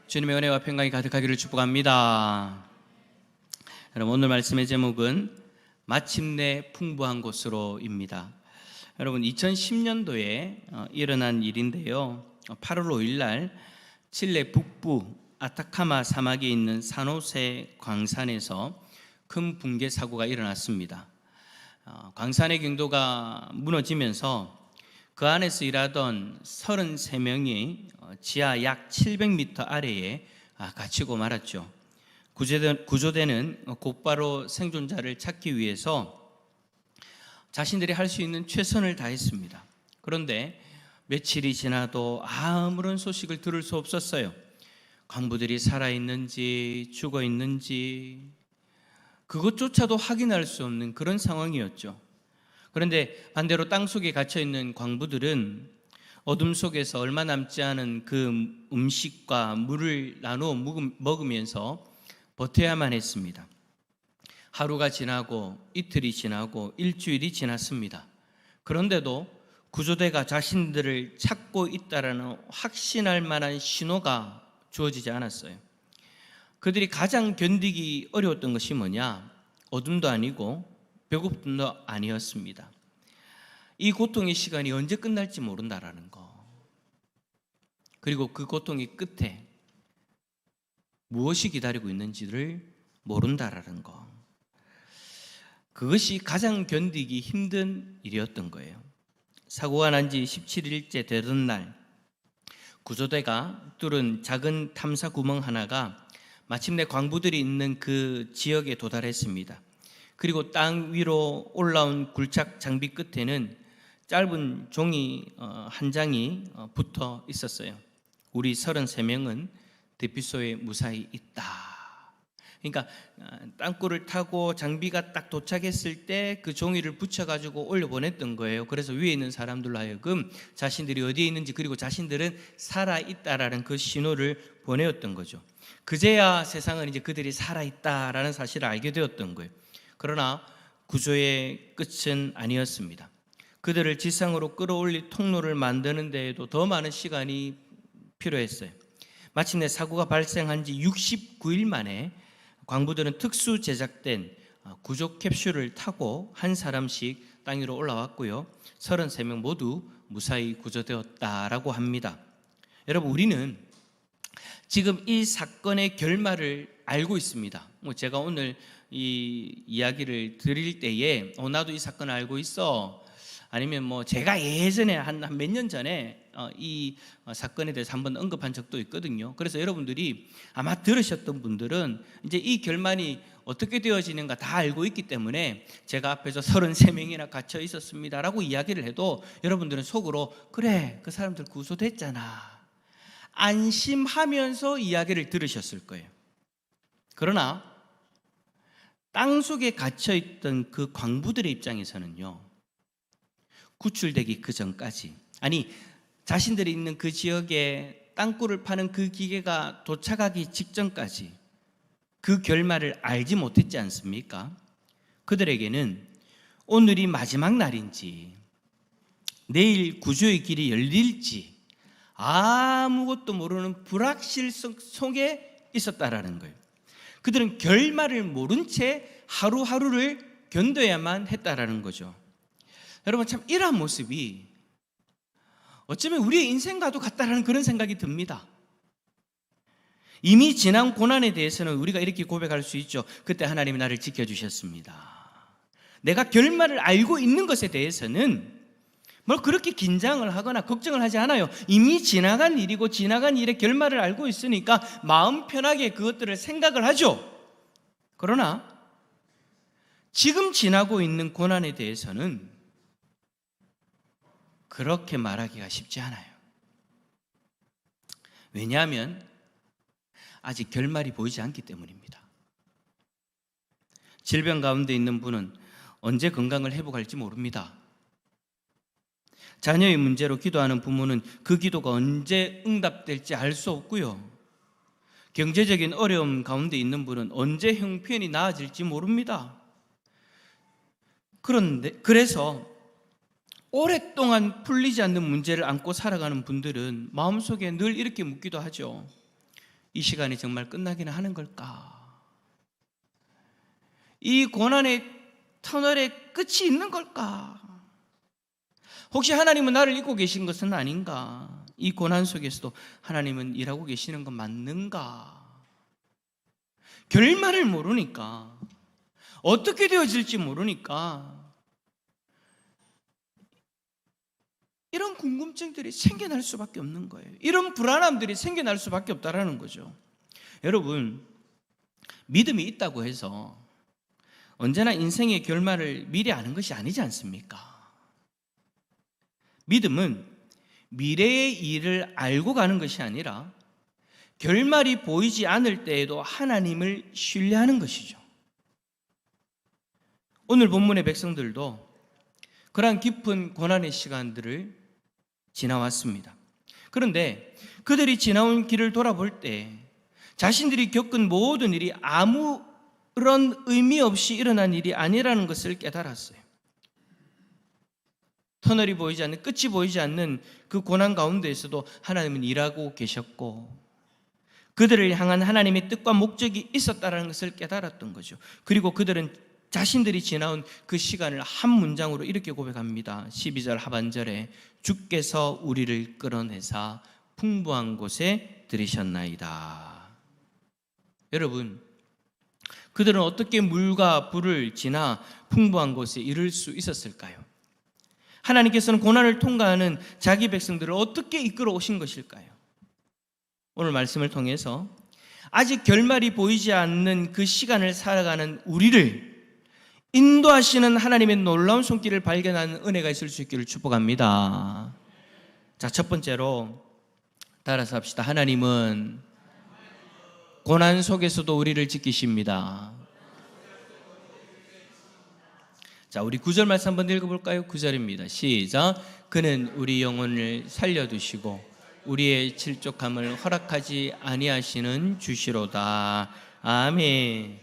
B: 주님의 은혜와 평강이 가득하기를 축복합니다. 여러분, 오늘 말씀의 제목은 마침내 풍부한 곳으로입니다. 여러분, 2010년도에 일어난 일인데요. 8월 5일 날 칠레 북부 아타카마 사막에 있는 산호세 광산에서 큰 붕괴 사고가 일어났습니다. 광산의 경도가 무너지면서 그 안에서 일하던 33명이 지하 약 700m 아래에 갇히고 말았죠. 구조대는 곧바로 생존자를 찾기 위해서 자신들이 할 수 있는 최선을 다했습니다. 그런데 며칠이 지나도 아무런 소식을 들을 수 없었어요. 광부들이 살아있는지 죽어있는지 그것조차도 확인할 수 없는 그런 상황이었죠. 그런데 반대로 땅속에 갇혀있는 광부들은 어둠 속에서 얼마 남지 않은 그 음식과 물을 나누어 먹으면서 버텨야만 했습니다. 하루가 지나고 이틀이 지나고 일주일이 지났습니다. 그런데도 구조대가 자신들을 찾고 있다라는 확신할 만한 신호가 주어지지 않았어요. 그들이 가장 견디기 어려웠던 것이 뭐냐? 어둠도 아니고 배고픔도 아니었습니다. 이 고통의 시간이 언제 끝날지 모른다라는 거. 그리고 그 고통의 끝에 무엇이 기다리고 있는지를 모른다라는 거. 그것이 가장 견디기 힘든 일이었던 거예요. 사고가 난 지 17일째 되던 날 구조대가 뚫은 작은 탐사 구멍 하나가 마침내 광부들이 있는 그 지역에 도달했습니다. 그리고 땅 위로 올라온 굴착 장비 끝에는 짧은 종이 한 장이 붙어 있었어요. 우리 33명은 대피소에 무사히 있다. 그러니까 땅굴을 타고 장비가 딱 도착했을 때 그 종이를 붙여가지고 올려보냈던 거예요. 그래서 위에 있는 사람들로 하여금 자신들이 어디에 있는지 그리고 자신들은 살아있다라는 그 신호를 보내었던 거죠. 그제야 세상은 이제 그들이 살아있다라는 사실을 알게 되었던 거예요. 그러나 구조의 끝은 아니었습니다. 그들을 지상으로 끌어올릴 통로를 만드는 데에도 더 많은 시간이 필요했어요. 마침내 사고가 발생한 지 69일 만에 광부들은 특수 제작된 구조 캡슐을 타고 한 사람씩 땅 위로 올라왔고요. 33명 모두 무사히 구조되었다라고 합니다. 여러분, 우리는 지금 이 사건의 결말을 알고 있습니다. 제가 오늘 이 이야기를 드릴 때에 나도 이 사건을 알고 있어, 아니면 제가 예전에 한 몇 년 전에 이 사건에 대해서 한번 언급한 적도 있거든요. 그래서 여러분들이 아마 들으셨던 분들은 이제 이 결말이 어떻게 되어지는가 다 알고 있기 때문에 제가 앞에서 33명이나 갇혀 있었습니다라고 이야기를 해도 여러분들은 속으로 그래, 그 사람들 구조됐잖아, 안심하면서 이야기를 들으셨을 거예요. 그러나 땅속에 갇혀있던 그 광부들의 입장에서는요, 구출되기 그 전까지, 아니 자신들이 있는 그 지역에 땅굴을 파는 그 기계가 도착하기 직전까지 그 결말을 알지 못했지 않습니까? 그들에게는 오늘이 마지막 날인지 내일 구조의 길이 열릴지 아무것도 모르는 불확실성 속에 있었다라는 거예요. 그들은 결말을 모른 채 하루하루를 견뎌야만 했다라는 거죠. 여러분, 참 이러한 모습이 어쩌면 우리의 인생과도 같다라는 그런 생각이 듭니다. 이미 지난 고난에 대해서는 우리가 이렇게 고백할 수 있죠. 그때 하나님이 나를 지켜주셨습니다. 내가 결말을 알고 있는 것에 대해서는 뭘 그렇게 긴장을 하거나 걱정을 하지 않아요. 이미 지나간 일이고 지나간 일의 결말을 알고 있으니까 마음 편하게 그것들을 생각을 하죠. 그러나 지금 지나고 있는 고난에 대해서는 그렇게 말하기가 쉽지 않아요. 왜냐하면 아직 결말이 보이지 않기 때문입니다. 질병 가운데 있는 분은 언제 건강을 회복할지 모릅니다. 자녀의 문제로 기도하는 부모는 그 기도가 언제 응답될지 알 수 없고요. 경제적인 어려움 가운데 있는 분은 언제 형편이 나아질지 모릅니다. 그래서 오랫동안 풀리지 않는 문제를 안고 살아가는 분들은 마음속에 늘 이렇게 묻기도 하죠. 이 시간이 정말 끝나기는 하는 걸까? 이 고난의 터널의 끝이 있는 걸까? 혹시 하나님은 나를 잊고 계신 것은 아닌가? 이 고난 속에서도 하나님은 일하고 계시는 건 맞는가? 결말을 모르니까, 어떻게 되어질지 모르니까 이런 궁금증들이 생겨날 수밖에 없는 거예요. 이런 불안함들이 생겨날 수밖에 없다라는 거죠. 여러분, 믿음이 있다고 해서 언제나 인생의 결말을 미리 아는 것이 아니지 않습니까? 믿음은 미래의 일을 알고 가는 것이 아니라 결말이 보이지 않을 때에도 하나님을 신뢰하는 것이죠. 오늘 본문의 백성들도 그러한 깊은 고난의 시간들을 지나왔습니다. 그런데 그들이 지나온 길을 돌아볼 때 자신들이 겪은 모든 일이 아무런 의미 없이 일어난 일이 아니라는 것을 깨달았어요. 터널이 보이지 않는, 끝이 보이지 않는 그 고난 가운데에서도 하나님은 일하고 계셨고 그들을 향한 하나님의 뜻과 목적이 있었다는 것을 깨달았던 거죠. 그리고 그들은 자신들이 지나온 그 시간을 한 문장으로 이렇게 고백합니다. 12절 하반절에 주께서 우리를 끌어내사 풍부한 곳에 들이셨나이다. 여러분, 그들은 어떻게 물과 불을 지나 풍부한 곳에 이를 수 있었을까요? 하나님께서는 고난을 통과하는 자기 백성들을 어떻게 이끌어 오신 것일까요? 오늘 말씀을 통해서 아직 결말이 보이지 않는 그 시간을 살아가는 우리를 인도하시는 하나님의 놀라운 손길을 발견하는 은혜가 있을 수 있기를 축복합니다. 자, 첫 번째로 따라서 합시다. 하나님은 고난 속에서도 우리를 지키십니다. 자, 우리 9절 말씀 한번 읽어볼까요? 9절입니다. 시작. 그는 우리 영혼을 살려두시고 우리의 질족함을 허락하지 아니하시는 주시로다. 아멘.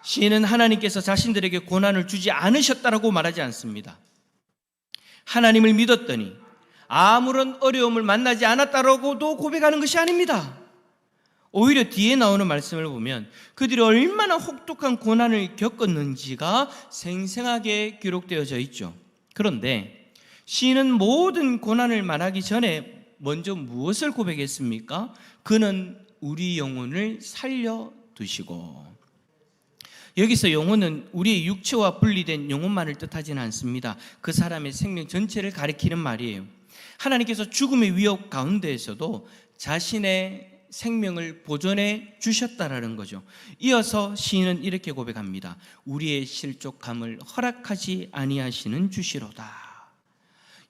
B: 시인은 하나님께서 자신들에게 고난을 주지 않으셨다라고 말하지 않습니다. 하나님을 믿었더니 아무런 어려움을 만나지 않았다라고도 고백하는 것이 아닙니다. 오히려 뒤에 나오는 말씀을 보면 그들이 얼마나 혹독한 고난을 겪었는지가 생생하게 기록되어져 있죠. 그런데 시인은 모든 고난을 말하기 전에 먼저 무엇을 고백했습니까? 그는 우리 영혼을 살려두시고. 여기서 영혼은 우리의 육체와 분리된 영혼만을 뜻하지는 않습니다. 그 사람의 생명 전체를 가리키는 말이에요. 하나님께서 죽음의 위협 가운데에서도 자신의 생명을 보존해 주셨다라는 거죠. 이어서 시인은 이렇게 고백합니다. 우리의 실족함을 허락하지 아니하시는 주시로다.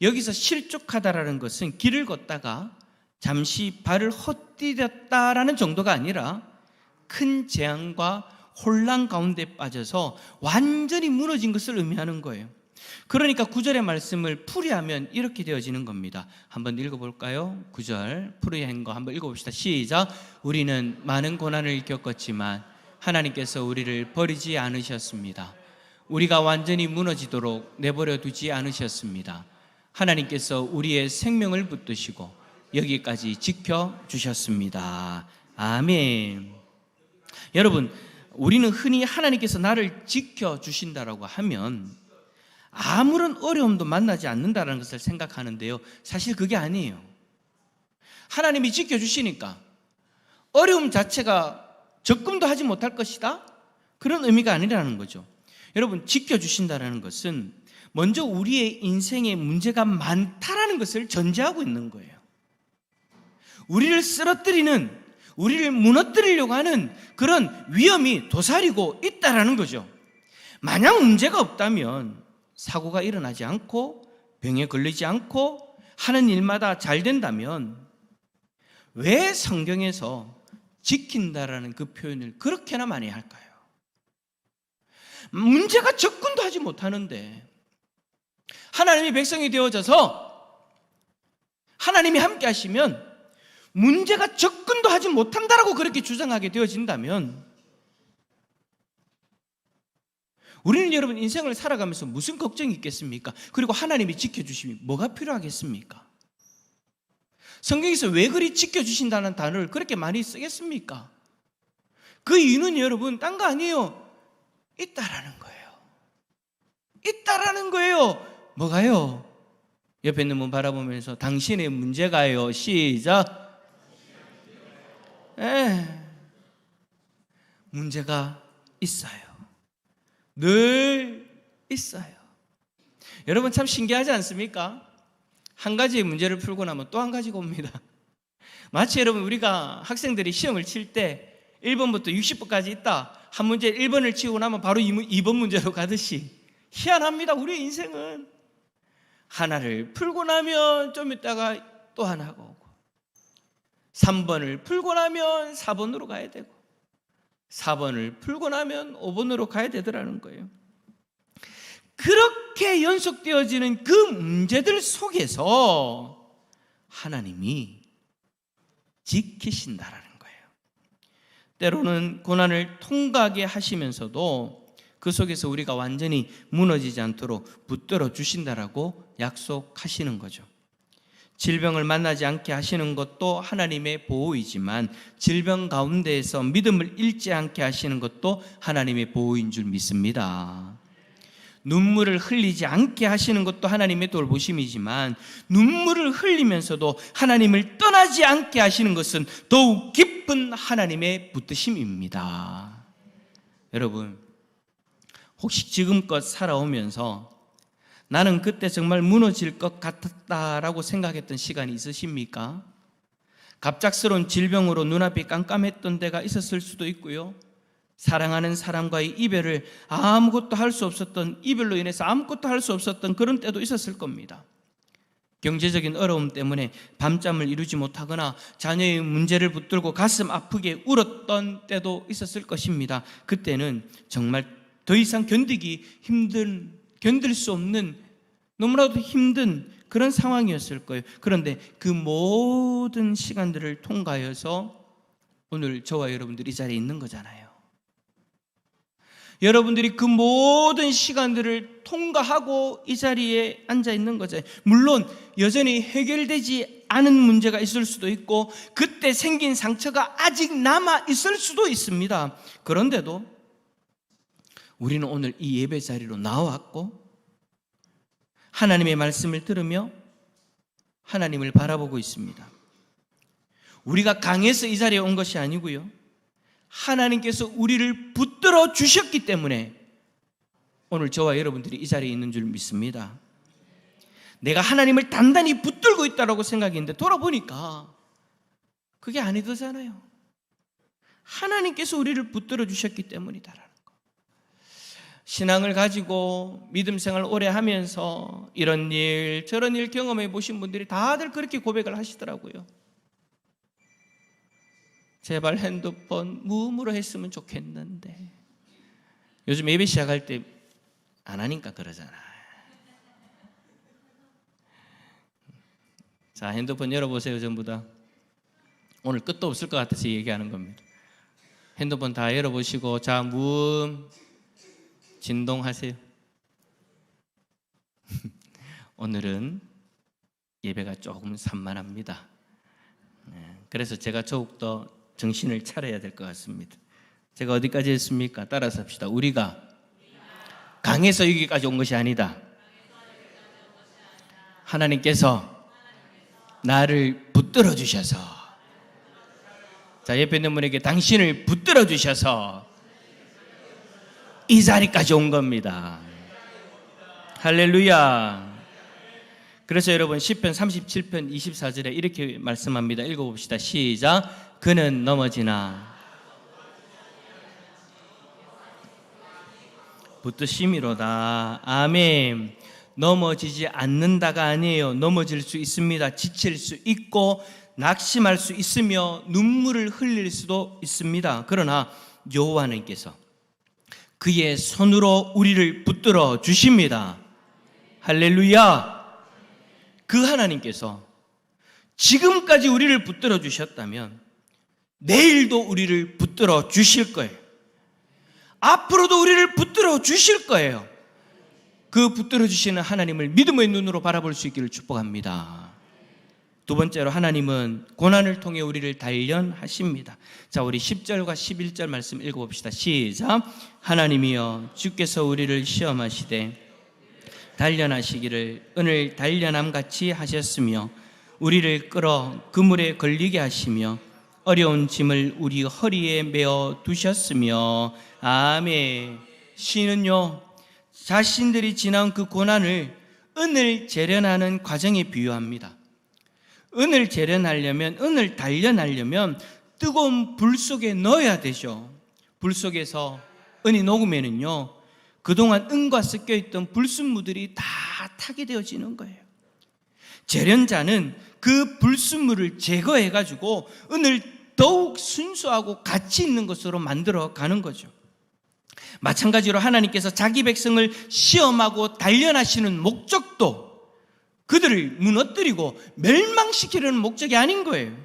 B: 여기서 실족하다라는 것은 길을 걷다가 잠시 발을 헛디뎠다라는 정도가 아니라 큰 재앙과 혼란 가운데 빠져서 완전히 무너진 것을 의미하는 거예요. 그러니까 9절의 말씀을 풀이하면 이렇게 되어지는 겁니다. 한번 읽어볼까요? 9절 풀이한 거 한번 읽어봅시다. 시작. 우리는 많은 고난을 겪었지만 하나님께서 우리를 버리지 않으셨습니다. 우리가 완전히 무너지도록 내버려 두지 않으셨습니다. 하나님께서 우리의 생명을 붙드시고 여기까지 지켜주셨습니다. 아멘. 여러분, 우리는 흔히 하나님께서 나를 지켜주신다라고 하면 아무런 어려움도 만나지 않는다는 것을 생각하는데요, 사실 그게 아니에요. 하나님이 지켜주시니까 어려움 자체가 적금도 하지 못할 것이다, 그런 의미가 아니라는 거죠. 여러분, 지켜주신다는 것은 먼저 우리의 인생에 문제가 많다라는 것을 전제하고 있는 거예요. 우리를 쓰러뜨리는, 우리를 무너뜨리려고 하는 그런 위험이 도사리고 있다라는 거죠. 만약 문제가 없다면 사고가 일어나지 않고 병에 걸리지 않고 하는 일마다 잘 된다면 왜 성경에서 지킨다라는 그 표현을 그렇게나 많이 할까요? 문제가 접근도 하지 못하는데 하나님이 백성이 되어져서 하나님이 함께 하시면 문제가 접근도 하지 못한다라고 그렇게 주장하게 되어진다면 우리는 여러분 인생을 살아가면서 무슨 걱정이 있겠습니까? 그리고 하나님이 지켜주심이 뭐가 필요하겠습니까? 성경에서 왜 그리 지켜주신다는 단어를 그렇게 많이 쓰겠습니까? 그 이유는 여러분 딴 거 아니에요. 있다라는 거예요. 있다라는 거예요. 뭐가요? 옆에 있는 분 바라보면서 당신의 문제가요. 시작. 문제가 있어요. 늘 있어요. 여러분 참 신기하지 않습니까? 한 가지의 문제를 풀고 나면 또 한 가지가 옵니다. 마치 여러분 우리가 학생들이 시험을 칠 때 1번부터 60번까지 있다, 한 문제 1번을 치고 나면 바로 2번 문제로 가듯이 희한합니다. 우리의 인생은 하나를 풀고 나면 좀 있다가 또 하나가 오고 3번을 풀고 나면 4번으로 가야 되고 4번을 풀고 나면 5번으로 가야 되더라는 거예요. 그렇게 연속되어지는 그 문제들 속에서 하나님이 지키신다라는 거예요. 때로는 고난을 통과하게 하시면서도 그 속에서 우리가 완전히 무너지지 않도록 붙들어 주신다라고 약속하시는 거죠. 질병을 만나지 않게 하시는 것도 하나님의 보호이지만 질병 가운데에서 믿음을 잃지 않게 하시는 것도 하나님의 보호인 줄 믿습니다. 눈물을 흘리지 않게 하시는 것도 하나님의 돌보심이지만 눈물을 흘리면서도 하나님을 떠나지 않게 하시는 것은 더욱 깊은 하나님의 붙드심입니다. 여러분, 혹시 지금껏 살아오면서 나는 그때 정말 무너질 것 같았다라고 생각했던 시간이 있으십니까? 갑작스러운 질병으로 눈앞이 깜깜했던 때가 있었을 수도 있고요, 사랑하는 사람과의 이별을 아무것도 할 수 없었던, 이별로 인해서 아무것도 할 수 없었던 그런 때도 있었을 겁니다. 경제적인 어려움 때문에 밤잠을 이루지 못하거나 자녀의 문제를 붙들고 가슴 아프게 울었던 때도 있었을 것입니다. 그때는 정말 더 이상 견딜 수 없는, 너무나도 힘든 그런 상황이었을 거예요. 그런데 그 모든 시간들을 통과해서 오늘 저와 여러분들이 이 자리에 있는 거잖아요. 여러분들이 그 모든 시간들을 통과하고 이 자리에 앉아 있는 거죠. 물론 여전히 해결되지 않은 문제가 있을 수도 있고 그때 생긴 상처가 아직 남아 있을 수도 있습니다. 그런데도 우리는 오늘 이 예배 자리로 나왔고 하나님의 말씀을 들으며 하나님을 바라보고 있습니다. 우리가 강해서 이 자리에 온 것이 아니고요, 하나님께서 우리를 붙들어 주셨기 때문에 오늘 저와 여러분들이 이 자리에 있는 줄 믿습니다. 내가 하나님을 단단히 붙들고 있다고 생각했는데 돌아보니까 그게 아니더잖아요. 하나님께서 우리를 붙들어 주셨기 때문이다라는 거. 신앙을 가지고 믿음 생활 오래 하면서 이런 일 저런 일 경험해 보신 분들이 다들 그렇게 고백을 하시더라고요. 제발 핸드폰 무음으로 했으면 좋겠는데 요즘 예배 시작할 때 안 하니까 그러잖아. 자, 핸드폰 열어보세요. 전부 다. 오늘 끝도 없을 것 같아서 얘기하는 겁니다. 핸드폰 다 열어보시고 자, 무음 진동하세요. 오늘은 예배가 조금 산만합니다. 그래서 제가 더욱더 정신을 차려야 될 것 같습니다. 제가 어디까지 했습니까? 따라서 합시다. 우리가 강해서 여기까지 온 것이 아니다. 하나님께서 나를 붙들어 주셔서, 자, 옆에 있는 분에게 당신을 붙들어 주셔서 이 자리까지 온 겁니다. 할렐루야. 그래서 여러분 시편 37편 24절에 이렇게 말씀합니다. 읽어봅시다. 시작. 그는 넘어지나 붙드심이로다. 아멘. 넘어지지 않는다가 아니에요. 넘어질 수 있습니다. 지칠 수 있고 낙심할 수 있으며 눈물을 흘릴 수도 있습니다. 그러나 여호와 하나님께서 그의 손으로 우리를 붙들어 주십니다. 할렐루야. 그 하나님께서 지금까지 우리를 붙들어 주셨다면 내일도 우리를 붙들어 주실 거예요. 앞으로도 우리를 붙들어 주실 거예요. 그 붙들어 주시는 하나님을 믿음의 눈으로 바라볼 수 있기를 축복합니다. 두 번째로 하나님은 고난을 통해 우리를 단련하십니다. 자, 우리 10절과 11절 말씀 읽어봅시다. 시작. 하나님이여 주께서 우리를 시험하시되 단련하시기를 은을 단련함같이 하셨으며 우리를 끌어 그물에 걸리게 하시며 어려운 짐을 우리 허리에 메어 두셨으며 아멘. 시는요 자신들이 지나온 그 고난을 은을 재련하는 과정에 비유합니다. 은을 재련하려면, 은을 단련하려면 뜨거운 불 속에 넣어야 되죠. 불 속에서 은이 녹으면은요 그동안 은과 섞여있던 불순물들이 다 타게 되어지는 거예요. 재련자는 그 불순물을 제거해가지고 은을 더욱 순수하고 가치 있는 것으로 만들어 가는 거죠. 마찬가지로 하나님께서 자기 백성을 시험하고 단련하시는 목적도 그들을 무너뜨리고 멸망시키려는 목적이 아닌 거예요.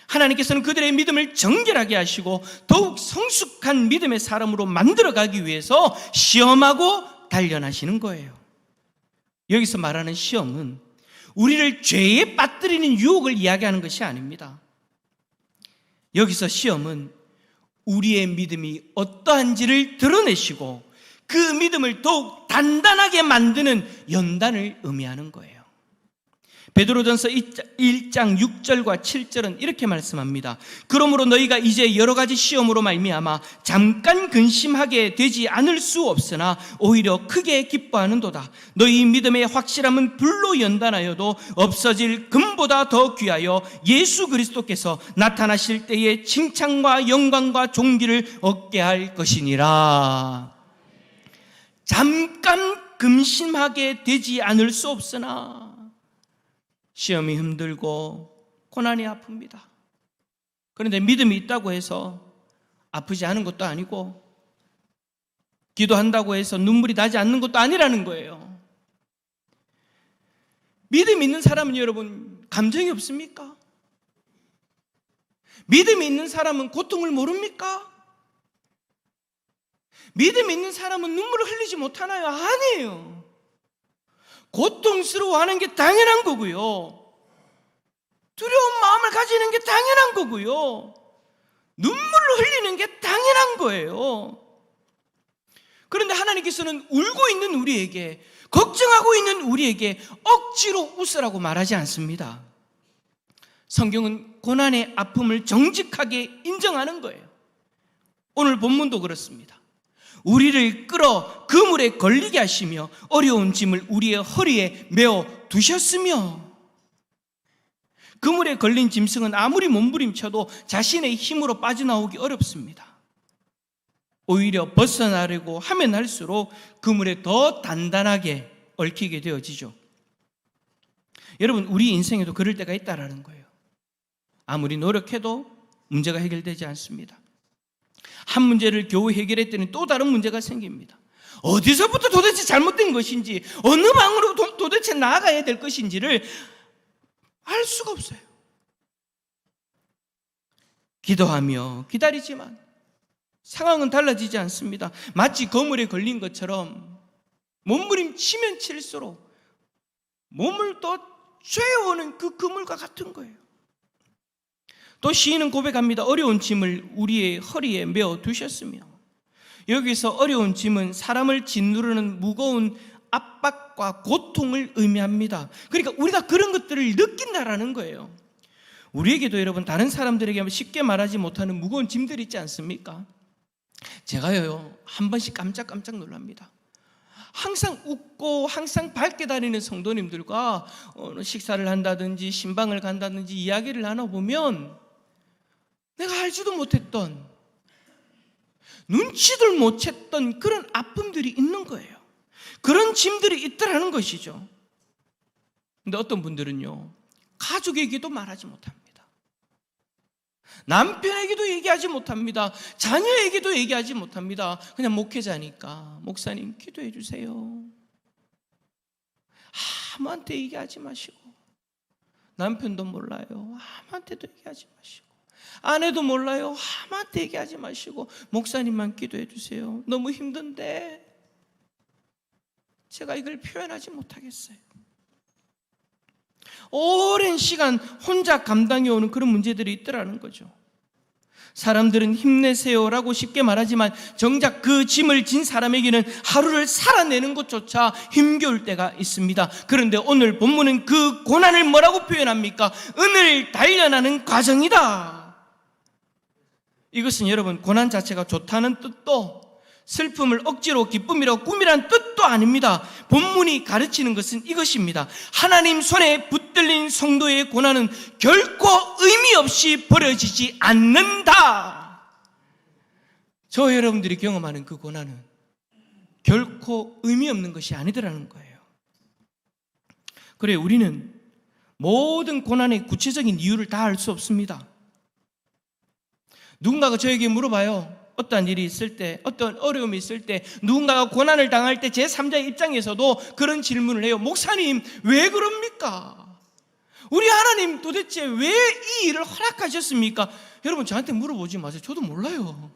B: 하나님께서는 그들의 믿음을 정결하게 하시고 더욱 성숙한 믿음의 사람으로 만들어가기 위해서 시험하고 단련하시는 거예요. 여기서 말하는 시험은 우리를 죄에 빠뜨리는 유혹을 이야기하는 것이 아닙니다. 여기서 시험은 우리의 믿음이 어떠한지를 드러내시고 그 믿음을 더욱 단단하게 만드는 연단을 의미하는 거예요. 베드로전서 1장 6절과 7절은 이렇게 말씀합니다. 그러므로 너희가 이제 여러 가지 시험으로 말미암아 잠깐 근심하게 되지 않을 수 없으나 오히려 크게 기뻐하는도다. 너희 믿음의 확실함은 불로 연단하여도 없어질 금보다 더 귀하여 예수 그리스도께서 나타나실 때에 칭찬과 영광과 존귀를 얻게 할 것이니라. 잠깐 근심하게 되지 않을 수 없으나 시험이 힘들고 고난이 아픕니다. 그런데 믿음이 있다고 해서 아프지 않은 것도 아니고 기도한다고 해서 눈물이 나지 않는 것도 아니라는 거예요. 믿음이 있는 사람은 여러분 감정이 없습니까? 믿음이 있는 사람은 고통을 모릅니까? 믿음 있는 사람은 눈물을 흘리지 못하나요? 아니에요. 고통스러워하는 게 당연한 거고요. 두려운 마음을 가지는 게 당연한 거고요. 눈물을 흘리는 게 당연한 거예요. 그런데 하나님께서는 울고 있는 우리에게, 걱정하고 있는 우리에게 억지로 웃으라고 말하지 않습니다. 성경은 고난의 아픔을 정직하게 인정하는 거예요. 오늘 본문도 그렇습니다. 우리를 끌어 그물에 걸리게 하시며 어려운 짐을 우리의 허리에 메어 두셨으며, 그물에 걸린 짐승은 아무리 몸부림쳐도 자신의 힘으로 빠져나오기 어렵습니다. 오히려 벗어나려고 하면 할수록 그물에 더 단단하게 얽히게 되어지죠. 여러분, 우리 인생에도 그럴 때가 있다라는 거예요. 아무리 노력해도 문제가 해결되지 않습니다. 한 문제를 겨우 해결했더니 또 다른 문제가 생깁니다. 어디서부터 도대체 잘못된 것인지, 어느 방으로 도대체 나아가야 될 것인지를 알 수가 없어요. 기도하며 기다리지만 상황은 달라지지 않습니다. 마치 거물에 걸린 것처럼 몸부림치면 칠수록 몸을 더 죄어오는 그 그물과 같은 거예요. 또 시인은 고백합니다. 어려운 짐을 우리의 허리에 메어 두셨으며, 여기서 어려운 짐은 사람을 짓누르는 무거운 압박과 고통을 의미합니다. 그러니까 우리가 그런 것들을 느낀다라는 거예요. 우리에게도 여러분, 다른 사람들에게 쉽게 말하지 못하는 무거운 짐들이 있지 않습니까? 제가요, 한 번씩 깜짝깜짝 놀랍니다. 항상 웃고 항상 밝게 다니는 성도님들과 식사를 한다든지 신방을 간다든지 이야기를 나눠보면 내가 알지도 못했던, 눈치들 못 챘던 그런 아픔들이 있는 거예요. 그런 짐들이 있더라는 것이죠. 근데 어떤 분들은요, 가족에게도 말하지 못합니다. 남편에게도 얘기하지 못합니다. 자녀에게도 얘기하지 못합니다. 그냥 목회자니까 목사님 기도해 주세요. 아무한테 얘기하지 마시고, 남편도 몰라요. 아무한테도 얘기하지 마시고, 아내도 몰라요. 아무한테 얘기하지 마시고 목사님만 기도해 주세요. 너무 힘든데 제가 이걸 표현하지 못하겠어요. 오랜 시간 혼자 감당해 오는 그런 문제들이 있더라는 거죠. 사람들은 힘내세요라고 쉽게 말하지만 정작 그 짐을 진 사람에게는 하루를 살아내는 것조차 힘겨울 때가 있습니다. 그런데 오늘 본문은 그 고난을 뭐라고 표현합니까? 은을 단련하는 과정이다. 이것은 여러분, 고난 자체가 좋다는 뜻도, 슬픔을 억지로 기쁨이라고 꾸미라는 뜻도 아닙니다. 본문이 가르치는 것은 이것입니다. 하나님 손에 붙들린 성도의 고난은 결코 의미 없이 버려지지 않는다. 저 여러분들이 경험하는 그 고난은 결코 의미 없는 것이 아니더라는 거예요. 그래, 우리는 모든 고난의 구체적인 이유를 다 알 수 없습니다. 누군가가 저에게 물어봐요. 어떤 일이 있을 때, 어떤 어려움이 있을 때, 누군가가 고난을 당할 때 제3자의 입장에서도 그런 질문을 해요. 목사님, 왜 그럽니까? 우리 하나님 도대체 왜 이 일을 허락하셨습니까? 여러분, 저한테 물어보지 마세요. 저도 몰라요.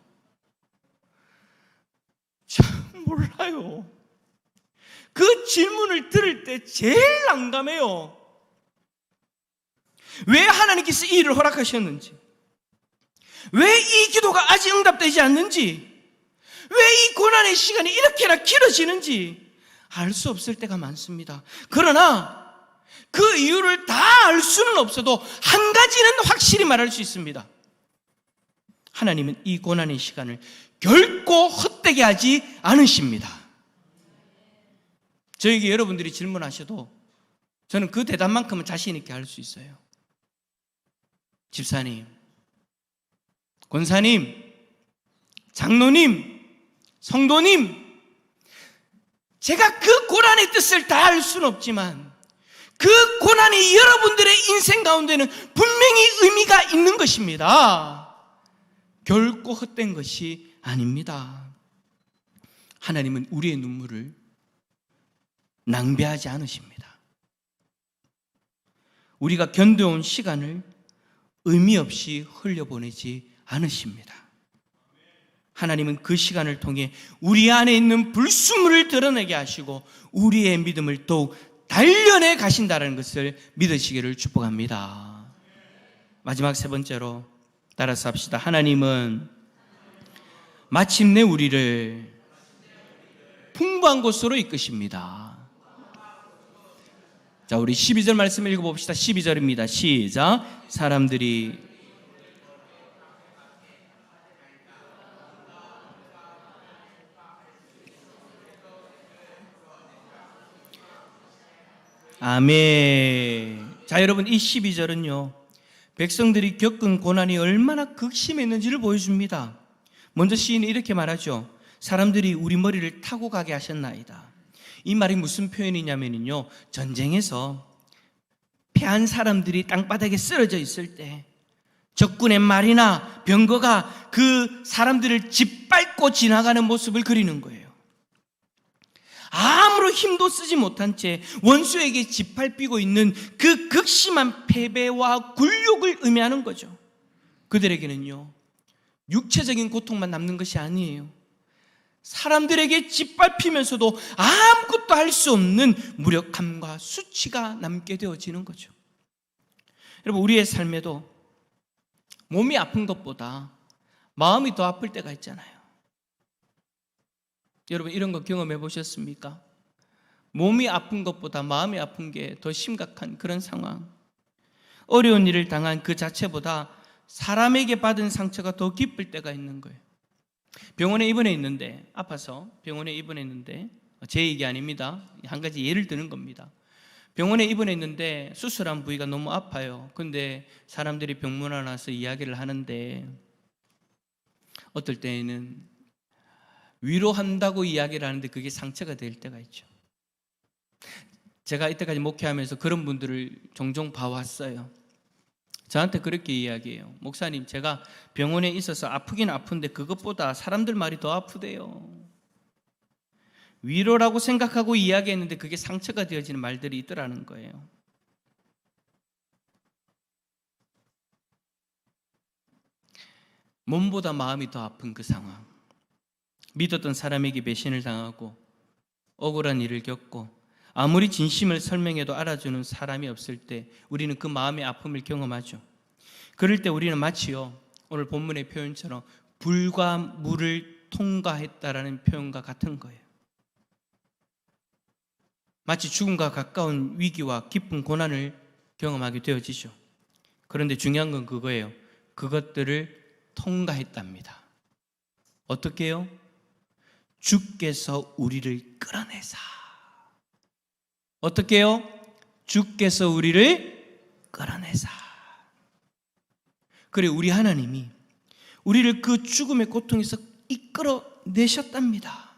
B: 참 몰라요. 그 질문을 들을 때 제일 난감해요. 왜 하나님께서 이 일을 허락하셨는지, 왜 이 기도가 아직 응답되지 않는지, 왜 이 고난의 시간이 이렇게나 길어지는지 알 수 없을 때가 많습니다. 그러나 그 이유를 다 알 수는 없어도 한 가지는 확실히 말할 수 있습니다. 하나님은 이 고난의 시간을 결코 헛되게 하지 않으십니다. 저에게 여러분들이 질문하셔도 저는 그 대답만큼은 자신 있게 할 수 있어요. 집사님, 권사님, 장로님, 성도님, 제가 그 고난의 뜻을 다 알 수는 없지만 그 고난이 여러분들의 인생 가운데는 분명히 의미가 있는 것입니다. 결코 헛된 것이 아닙니다. 하나님은 우리의 눈물을 낭비하지 않으십니다. 우리가 견뎌온 시간을 의미 없이 흘려보내지 않으십니다. 하나님은 그 시간을 통해 우리 안에 있는 불순물을 드러내게 하시고 우리의 믿음을 더욱 단련해 가신다는 것을 믿으시기를 축복합니다. 마지막 세 번째로 따라서 합시다. 하나님은 마침내 우리를 풍부한 곳으로 이끄십니다. 자, 우리 12절 말씀 읽어봅시다. 12절입니다. 시작. 사람들이 아멘. 자, 여러분, 이 12절은요, 백성들이 겪은 고난이 얼마나 극심했는지를 보여줍니다. 먼저 시인이 이렇게 말하죠. 사람들이 우리 머리를 타고 가게 하셨나이다. 이 말이 무슨 표현이냐면요, 전쟁에서 패한 사람들이 땅바닥에 쓰러져 있을 때 적군의 말이나 병거가 그 사람들을 짓밟고 지나가는 모습을 그리는 거예요. 아무런 힘도 쓰지 못한 채 원수에게 짓밟히고 있는 그 극심한 패배와 굴욕을 의미하는 거죠. 그들에게는요, 육체적인 고통만 남는 것이 아니에요. 사람들에게 짓밟히면서도 아무것도 할 수 없는 무력함과 수치가 남게 되어지는 거죠. 여러분, 우리의 삶에도 몸이 아픈 것보다 마음이 더 아플 때가 있잖아요. 여러분, 이런 거 경험해 보셨습니까? 몸이 아픈 것보다 마음이 아픈 게 더 심각한 그런 상황. 어려운 일을 당한 그 자체보다 사람에게 받은 상처가 더 깊을 때가 있는 거예요. 병원에 입원했는데, 아파서 병원에 입원했는데, 제 얘기 아닙니다. 한 가지 예를 드는 겁니다. 병원에 입원했는데 수술한 부위가 너무 아파요. 근데 사람들이 병문안 와서 이야기를 하는데 어떨 때에는 위로한다고 이야기를 하는데 그게 상처가 될 때가 있죠. 제가 이때까지 목회하면서 그런 분들을 종종 봐왔어요. 저한테 그렇게 이야기해요. 목사님, 제가 병원에 있어서 아프긴 아픈데 그것보다 사람들 말이 더 아프대요. 위로라고 생각하고 이야기했는데 그게 상처가 되어지는 말들이 있더라는 거예요. 몸보다 마음이 더 아픈 그 상황. 믿었던 사람에게 배신을 당하고 억울한 일을 겪고 아무리 진심을 설명해도 알아주는 사람이 없을 때 우리는 그 마음의 아픔을 경험하죠. 그럴 때 우리는 마치요, 오늘 본문의 표현처럼 불과 물을 통과했다라는 표현과 같은 거예요. 마치 죽음과 가까운 위기와 깊은 고난을 경험하게 되어지죠. 그런데 중요한 건 그거예요. 그것들을 통과했답니다. 어떻게 해요? 주께서 우리를 끌어내사. 어떻게 해요? 주께서 우리를 끌어내사. 그래, 우리 하나님이 우리를 그 죽음의 고통에서 이끌어내셨답니다.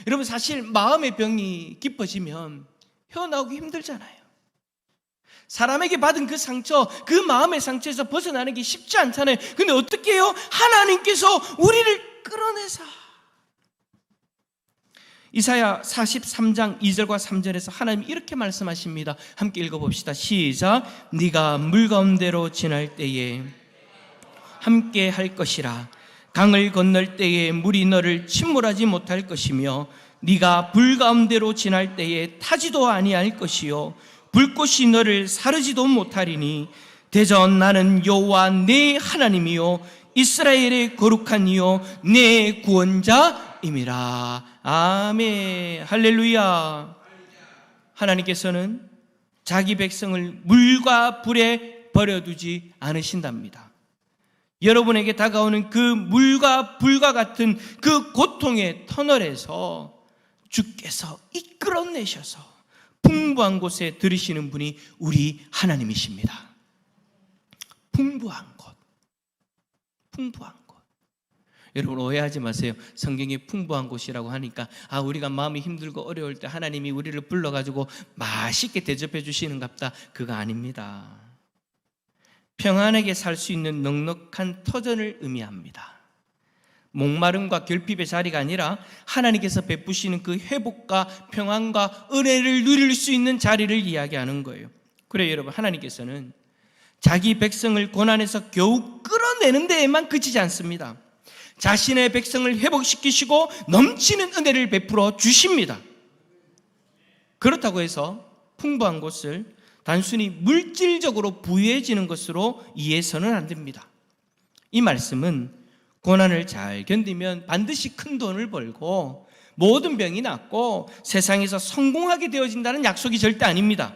B: 여러분, 사실 마음의 병이 깊어지면 헤어나오기 힘들잖아요. 사람에게 받은 그 상처, 그 마음의 상처에서 벗어나는 게 쉽지 않잖아요. 근데 어떻게 해요? 하나님께서 우리를 끌어내사. 이사야 43장 2절과 3절에서 하나님이 이렇게 말씀하십니다. 함께 읽어봅시다. 시작. 네가 물 가운데로 지날 때에 함께 할 것이라. 강을 건널 때에 물이 너를 침몰하지 못할 것이며 네가 불 가운데로 지날 때에 타지도 아니할 것이요 불꽃이 너를 사르지도 못하리니 대전 나는 여호와 내 하나님이요 이스라엘의 거룩한 이요 내 구원자임이라. 아멘. 할렐루야. 하나님께서는 자기 백성을 물과 불에 버려두지 않으신답니다. 여러분에게 다가오는 그 물과 불과 같은 그 고통의 터널에서 주께서 이끌어내셔서 풍부한 곳에 들이시는 분이 우리 하나님이십니다. 풍부한 곳, 풍부한 곳. 여러분, 오해하지 마세요. 성경에 풍부한 곳이라고 하니까 우리가 마음이 힘들고 어려울 때 하나님이 우리를 불러가지고 맛있게 대접해 주시는갑다. 그거 아닙니다. 평안하게 살 수 있는 넉넉한 터전을 의미합니다. 목마름과 결핍의 자리가 아니라 하나님께서 베푸시는 그 회복과 평안과 은혜를 누릴 수 있는 자리를 이야기하는 거예요. 그래요, 여러분, 하나님께서는 자기 백성을 고난에서 겨우 끌어내는 데에만 그치지 않습니다. 자신의 백성을 회복시키시고 넘치는 은혜를 베풀어 주십니다. 그렇다고 해서 풍부한 것을 단순히 물질적으로 부유해지는 것으로 이해해서는 안 됩니다. 이 말씀은 고난을 잘 견디면 반드시 큰 돈을 벌고 모든 병이 낫고 세상에서 성공하게 되어진다는 약속이 절대 아닙니다.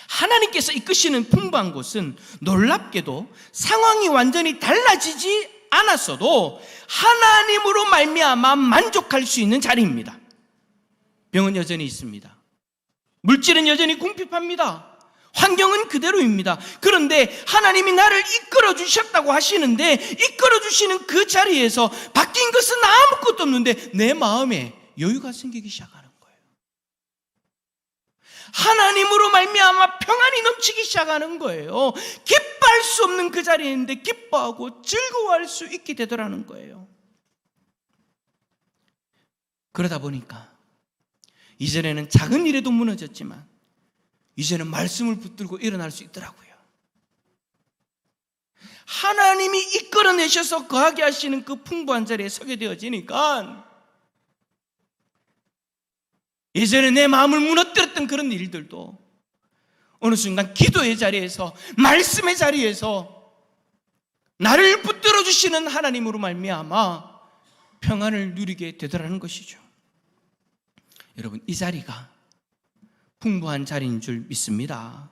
B: 하나님께서 이끄시는 풍부한 곳은 놀랍게도 상황이 완전히 달라지지 않았어도 하나님으로 말미암아 만족할 수 있는 자리입니다. 병은 여전히 있습니다. 물질은 여전히 궁핍합니다. 환경은 그대로입니다. 그런데 하나님이 나를 이끌어 주셨다고 하시는데 이끌어 주시는 그 자리에서 바뀐 것은 아무것도 없는데 내 마음에 여유가 생기기 시작하는 거예요. 하나님으로 말미암아 평안이 넘치기 시작하는 거예요. 기뻐할 수 없는 그 자리에 있는데 기뻐하고 즐거워할 수 있게 되더라는 거예요. 그러다 보니까 이전에는 작은 일에도 무너졌지만 이제는 말씀을 붙들고 일어날 수 있더라고요. 하나님이 이끌어내셔서 거하게 하시는 그 풍부한 자리에 서게 되어지니까 예전에 내 마음을 무너뜨렸던 그런 일들도 어느 순간 기도의 자리에서, 말씀의 자리에서 나를 붙들어 주시는 하나님으로 말미암아 평안을 누리게 되더라는 것이죠. 여러분, 이 자리가 풍부한 자리인 줄 믿습니다.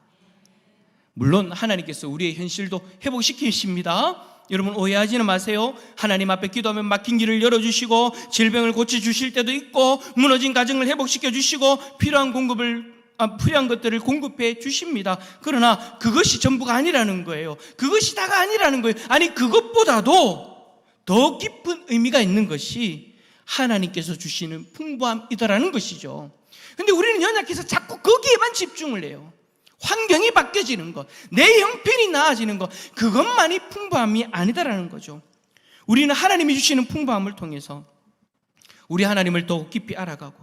B: 물론 하나님께서 우리의 현실도 회복시키십니다. 여러분, 오해하지는 마세요. 하나님 앞에 기도하면 막힌 길을 열어주시고 질병을 고쳐주실 때도 있고 무너진 가정을 회복시켜 주시고 필요한 것들을 공급해 주십니다. 그러나 그것이 전부가 아니라는 거예요. 그것이 다가 아니라는 거예요. 아니, 그것보다도 더 깊은 의미가 있는 것이 하나님께서 주시는 풍부함이더라는 것이죠. 근데 우리는 연약해서 자꾸 거기에만 집중을 해요. 환경이 바뀌어지는 것, 내 형편이 나아지는 것, 그것만이 풍부함이 아니다라는 거죠. 우리는 하나님이 주시는 풍부함을 통해서 우리 하나님을 더욱 깊이 알아가고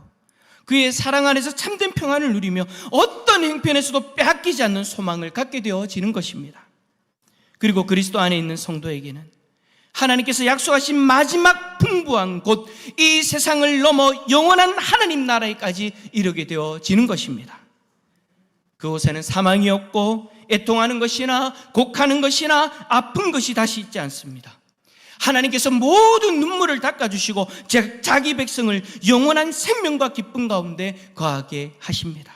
B: 그의 사랑 안에서 참된 평안을 누리며 어떤 형편에서도 빼앗기지 않는 소망을 갖게 되어지는 것입니다. 그리고 그리스도 안에 있는 성도에게는 하나님께서 약속하신 마지막 풍부한 곳, 이 세상을 넘어 영원한 하나님 나라에까지 이르게 되어지는 것입니다. 그곳에는 사망이 없고 애통하는 것이나 곡하는 것이나 아픈 것이 다시 있지 않습니다. 하나님께서 모든 눈물을 닦아주시고 자기 백성을 영원한 생명과 기쁨 가운데 거하게 하십니다.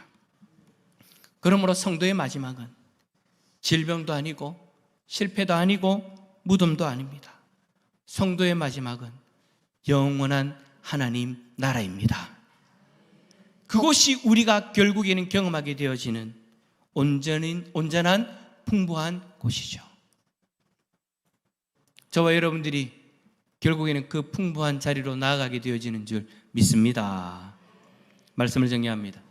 B: 그러므로 성도의 마지막은 질병도 아니고 실패도 아니고 무덤도 아닙니다. 성도의 마지막은 영원한 하나님 나라입니다. 그것이 우리가 결국에는 경험하게 되어지는 온전한 풍부한 곳이죠. 저와 여러분들이 결국에는 그 풍부한 자리로 나아가게 되어지는 줄 믿습니다. 말씀을 정리합니다.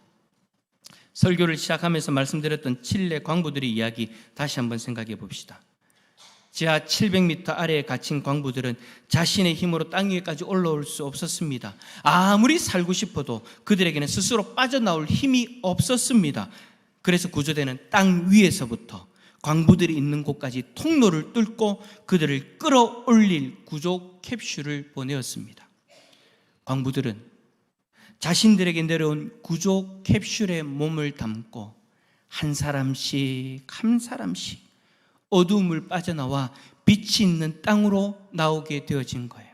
B: 설교를 시작하면서 말씀드렸던 칠레 광부들의 이야기 다시 한번 생각해 봅시다. 지하 700m 아래에 갇힌 광부들은 자신의 힘으로 땅 위에까지 올라올 수 없었습니다. 아무리 살고 싶어도 그들에게는 스스로 빠져나올 힘이 없었습니다. 그래서 구조대는 땅 위에서부터 광부들이 있는 곳까지 통로를 뚫고 그들을 끌어올릴 구조 캡슐을 보내었습니다. 광부들은 자신들에게 내려온 구조 캡슐에 몸을 담고 한 사람씩 어두움을 빠져나와 빛이 있는 땅으로 나오게 되어진 거예요.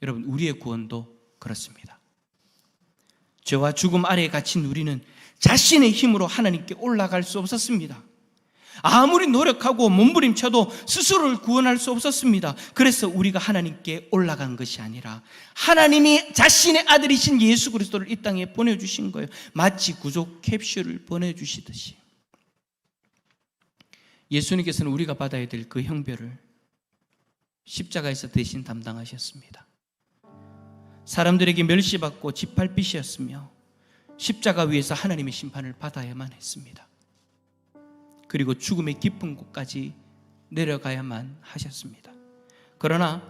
B: 여러분, 우리의 구원도 그렇습니다. 죄와 죽음 아래에 갇힌 우리는 자신의 힘으로 하나님께 올라갈 수 없었습니다. 아무리 노력하고 몸부림쳐도 스스로를 구원할 수 없었습니다. 그래서 우리가 하나님께 올라간 것이 아니라 하나님이 자신의 아들이신 예수 그리스도를 이 땅에 보내주신 거예요. 마치 구조 캡슐을 보내주시듯이. 예수님께서는 우리가 받아야 될 그 형벌을 십자가에서 대신 담당하셨습니다. 사람들에게 멸시받고 짓밟히셨으며 십자가 위에서 하나님의 심판을 받아야만 했습니다. 그리고 죽음의 깊은 곳까지 내려가야만 하셨습니다. 그러나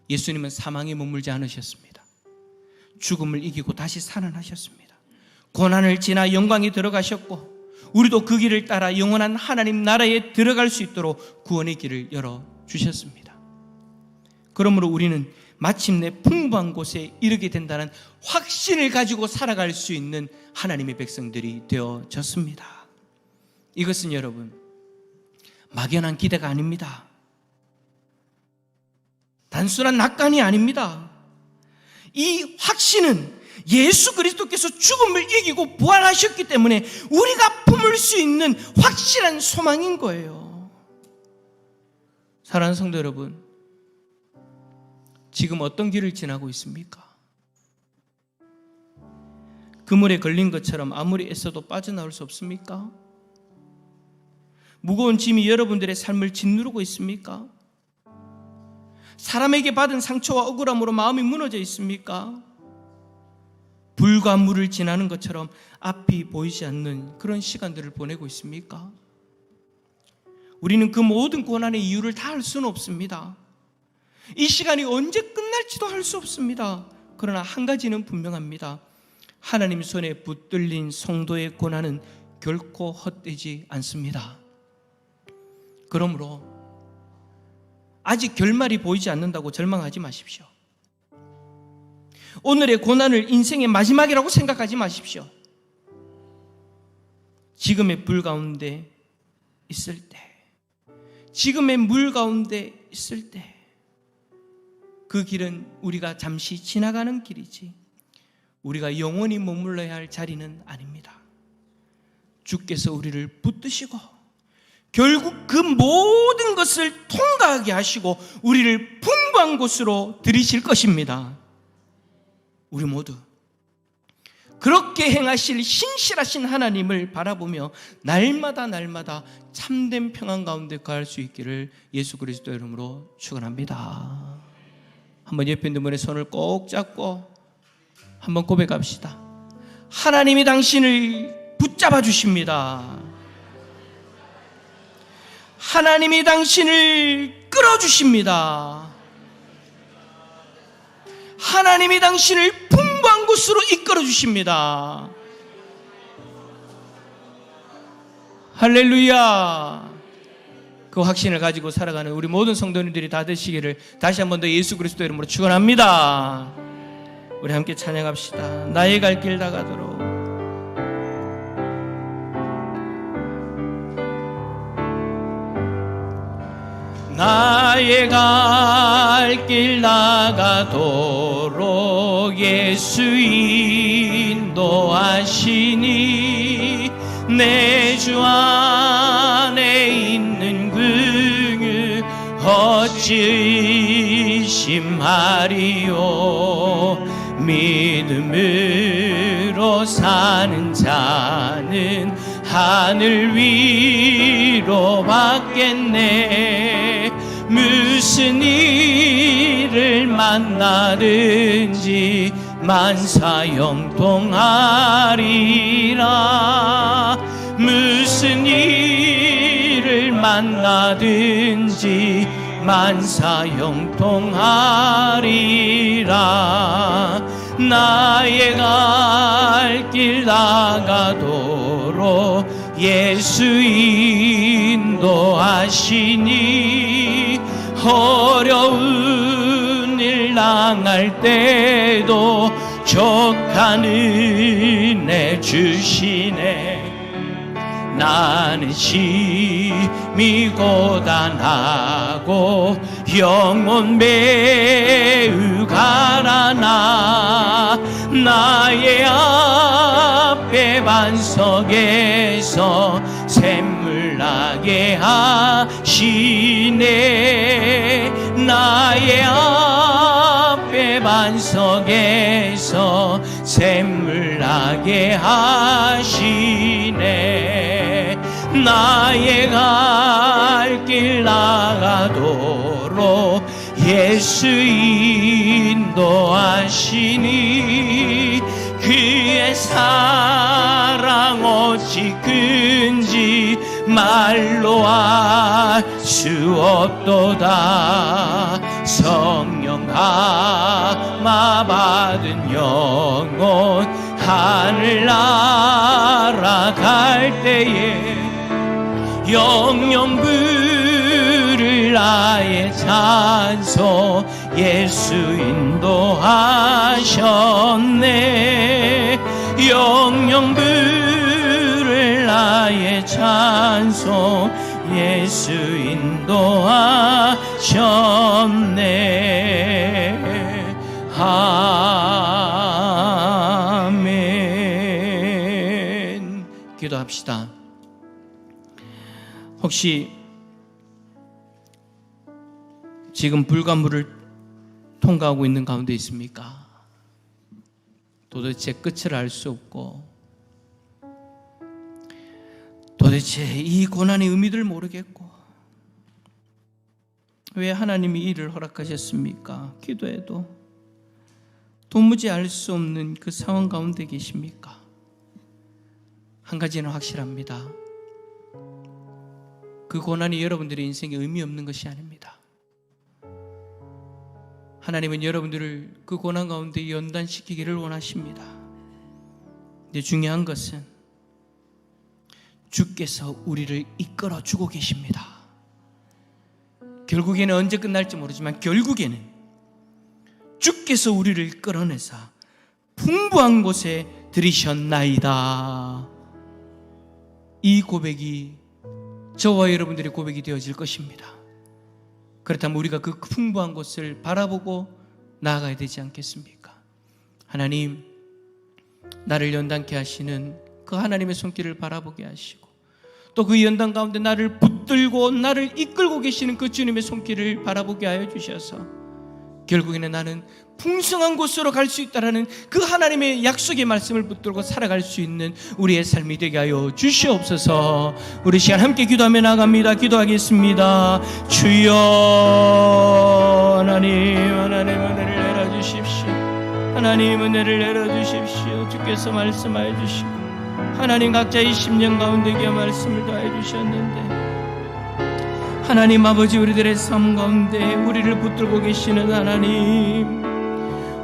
B: 예수님은 사망에 머물지 않으셨습니다. 죽음을 이기고 다시 살아나셨습니다. 고난을 지나 영광에 들어가셨고 우리도 그 길을 따라 영원한 하나님 나라에 들어갈 수 있도록 구원의 길을 열어주셨습니다. 그러므로 우리는 마침내 풍부한 곳에 이르게 된다는 확신을 가지고 살아갈 수 있는 하나님의 백성들이 되어졌습니다. 이것은 여러분 막연한 기대가 아닙니다. 단순한 낙관이 아닙니다. 이 확신은 예수 그리스도께서 죽음을 이기고 부활하셨기 때문에 우리가 품을 수 있는 확실한 소망인 거예요. 사랑하는 성도 여러분, 지금 어떤 길을 지나고 있습니까? 그물에 걸린 것처럼 아무리 애써도 빠져나올 수 없습니까? 무거운 짐이 여러분들의 삶을 짓누르고 있습니까? 사람에게 받은 상처와 억울함으로 마음이 무너져 있습니까? 불과 물을 지나는 것처럼 앞이 보이지 않는 그런 시간들을 보내고 있습니까? 우리는 그 모든 고난의 이유를 다 알 수는 없습니다. 이 시간이 언제 끝날지도 알 수 없습니다. 그러나 한 가지는 분명합니다. 하나님 손에 붙들린 성도의 고난은 결코 헛되지 않습니다. 그러므로 아직 결말이 보이지 않는다고 절망하지 마십시오. 오늘의 고난을 인생의 마지막이라고 생각하지 마십시오. 지금의 불 가운데 있을 때, 지금의 물 가운데 있을 때, 그 길은 우리가 잠시 지나가는 길이지 우리가 영원히 머물러야 할 자리는 아닙니다. 주께서 우리를 붙드시고 결국 그 모든 것을 통과하게 하시고 우리를 풍부한 곳으로 들이실 것입니다. 우리 모두 그렇게 행하실 신실하신 하나님을 바라보며 날마다 참된 평안 가운데 거할 수 있기를 예수 그리스도 이름으로 축원합니다. 한번 옆에 있는 분의 손을 꼭 잡고 한번 고백합시다. 하나님이 당신을 붙잡아 주십니다. 하나님이 당신을 끌어주십니다. 하나님이 당신을 풍부한 곳으로 이끌어 주십니다. 할렐루야. 그 확신을 가지고 살아가는 우리 모든 성도님들이 다 되시기를 다시 한 번 더 예수 그리스도 이름으로 축원합니다. 우리 함께 찬양합시다. 나의 갈 길 다가도록. 나의 갈 길 나가도록 예수 인도하시니 내 주 안에 있는 그는 어찌 의심하리요. 믿음으로 사는 자는 하늘 위로 받겠네. 무슨 일을 만나든지 만사형통하리라. 무슨 일을 만나든지 만사형통하리라. 나의 갈 길 나가도록 예수 인도하시니 어려운 일 당할 때도 족한 은혜 주시네. 나는 심히 고단하고 영혼 매우 가라나. 나의 앞에 반석에서 샘물 나게 하시네. 나의 앞에 반석에서 샘물 나게 하시네. 나의 갈 길 나가도록 예수 인도하시니 그의 사랑 어찌 큰지 말로 알 수 없도다. 성령 감화 받은 영혼 하늘 날아갈 때에 영영 부를 나의 찬송 예수 인도하셨네. 영영 부를 나의 찬송 예수 인도하셨네. 아멘. 기도합시다. 혹시 지금 불가물을 통과하고 있는 가운데 있습니까? 도대체 끝을 알 수 없고 도대체 이 고난의 의미를 모르겠고 왜 하나님이 이를 허락하셨습니까? 기도해도 도무지 알 수 없는 그 상황 가운데 계십니까? 한 가지는 확실합니다. 그 고난이 여러분들의 인생에 의미 없는 것이 아닙니다. 하나님은 여러분들을 그 고난 가운데 연단시키기를 원하십니다. 근데 중요한 것은 주께서 우리를 이끌어 주고 계십니다. 결국에는 언제 끝날지 모르지만 결국에는 주께서 우리를 끌어내사 풍부한 곳에 들이셨나이다. 이 고백이 저와 여러분들의 고백이 되어질 것입니다. 그렇다면 우리가 그 풍부한 곳을 바라보고 나아가야 되지 않겠습니까? 하나님, 나를 연단케 하시는 그 하나님의 손길을 바라보게 하시고 또 그 연단 가운데 나를 붙들고 나를 이끌고 계시는 그 주님의 손길을 바라보게 하여 주셔서 결국에는 나는 풍성한 곳으로 갈 수 있다라는 그 하나님의 약속의 말씀을 붙들고 살아갈 수 있는 우리의 삶이 되게 하여 주시옵소서. 우리 시간 함께 기도하며 나갑니다. 기도하겠습니다. 주여, 하나님 은혜를 내려주십시오. 하나님 은혜를 내려주십시오. 주께서 말씀하여 주시고 하나님 각자의 심령 가운데 그 말씀을 더해 주셨는데 하나님 아버지, 우리들의 삶 가운데 우리를 붙들고 계시는 하나님,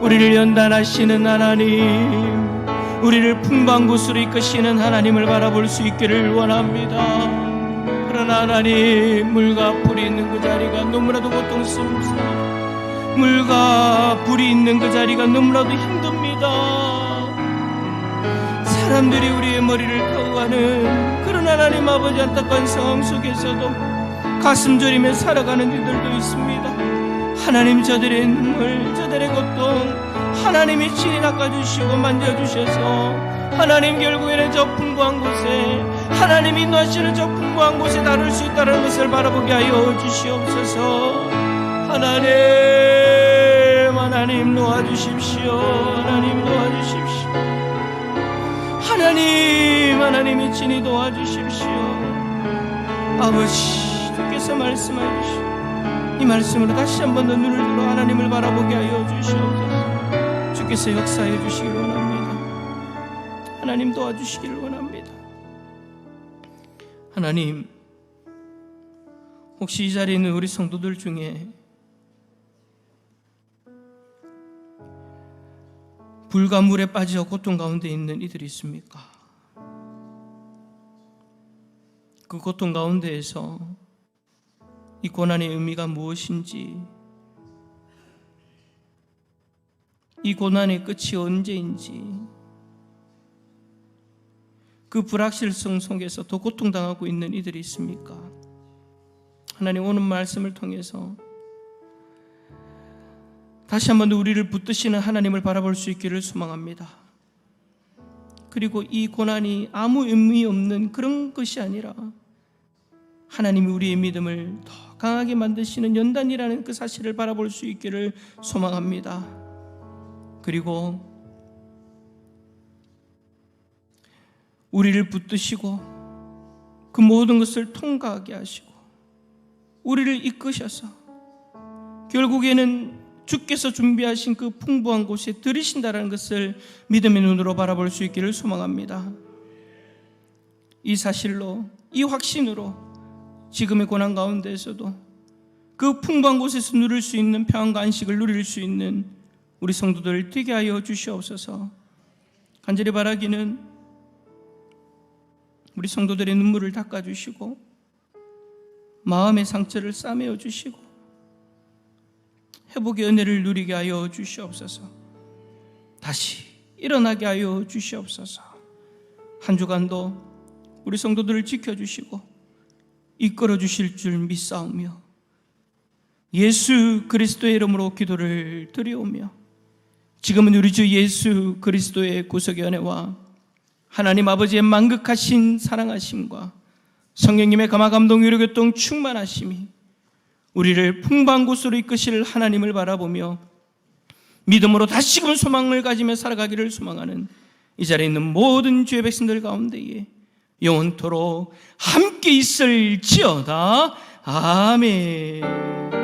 B: 우리를 연단하시는 하나님, 우리를 풍부한 곳으로 이끄시는 하나님을 바라볼 수 있기를 원합니다. 그러나 하나님, 물과 불이 있는 그 자리가 너무나도 고통스럽습니다. 물과 불이 있는 그 자리가 너무나도 힘듭니다. 사람들이 우리의 머리를 타고 가는 그런 하나님 아버지 안타까운 상황 속에서도 가슴 졸이며 살아가는 이들도 있습니다. 하나님, 저들의 눈물, 저들의 고통 하나님이 친히 닦아주시고 만져주셔서 하나님 결국에는 저 풍부한 곳에 하나님이 인도하시는 저 풍부한 곳에 다룰 수 있다는 것을 바라보게 하여 주시옵소서. 하나님 놓아주십시오. 하나님 놓아주십시오. 하나님이 친히 도와주십시오. 아버지, 주께서 말씀해 주시오. 이 말씀으로 다시 한 번 더 눈을 들어 하나님을 바라보게 하여 주시옵소서. 주께서 역사해 주시기를 원합니다. 하나님 도와주시기를 원합니다. 하나님, 혹시 이 자리에 있는 우리 성도들 중에 불과 물에 빠져 고통 가운데 있는 이들이 있습니까? 그 고통 가운데에서 이 고난의 의미가 무엇인지, 이 고난의 끝이 언제인지, 그 불확실성 속에서 더 고통당하고 있는 이들이 있습니까? 하나님, 오늘 말씀을 통해서 다시 한번 우리를 붙드시는 하나님을 바라볼 수 있기를 소망합니다. 그리고 이 고난이 아무 의미 없는 그런 것이 아니라 하나님이 우리의 믿음을 더 강하게 만드시는 연단이라는 그 사실을 바라볼 수 있기를 소망합니다. 그리고 우리를 붙드시고 그 모든 것을 통과하게 하시고 우리를 이끄셔서 결국에는 주께서 준비하신 그 풍부한 곳에 들이신다는 것을 믿음의 눈으로 바라볼 수 있기를 소망합니다. 이 사실로, 이 확신으로 지금의 고난 가운데에서도 그 풍부한 곳에서 누릴 수 있는 평안과 안식을 누릴 수 있는 우리 성도들 되게 하여 주시옵소서. 간절히 바라기는 우리 성도들의 눈물을 닦아주시고 마음의 상처를 싸매어 주시고 회복의 은혜를 누리게 하여 주시옵소서. 다시 일어나게 하여 주시옵소서. 한 주간도 우리 성도들을 지켜주시고 이끌어 주실 줄 믿사오며 예수 그리스도의 이름으로 기도를 드리오며, 지금은 우리 주 예수 그리스도의 구속의 은혜와 하나님 아버지의 만극하신 사랑하심과 성령님의 감화 감동 위로 교통 충만하심이 우리를 풍부한 곳으로 이끄실 하나님을 바라보며 믿음으로 다시금 소망을 가지며 살아가기를 소망하는 이 자리에 있는 모든 주의 백성들 가운데에 영원토록 함께 있을지어다. 아멘.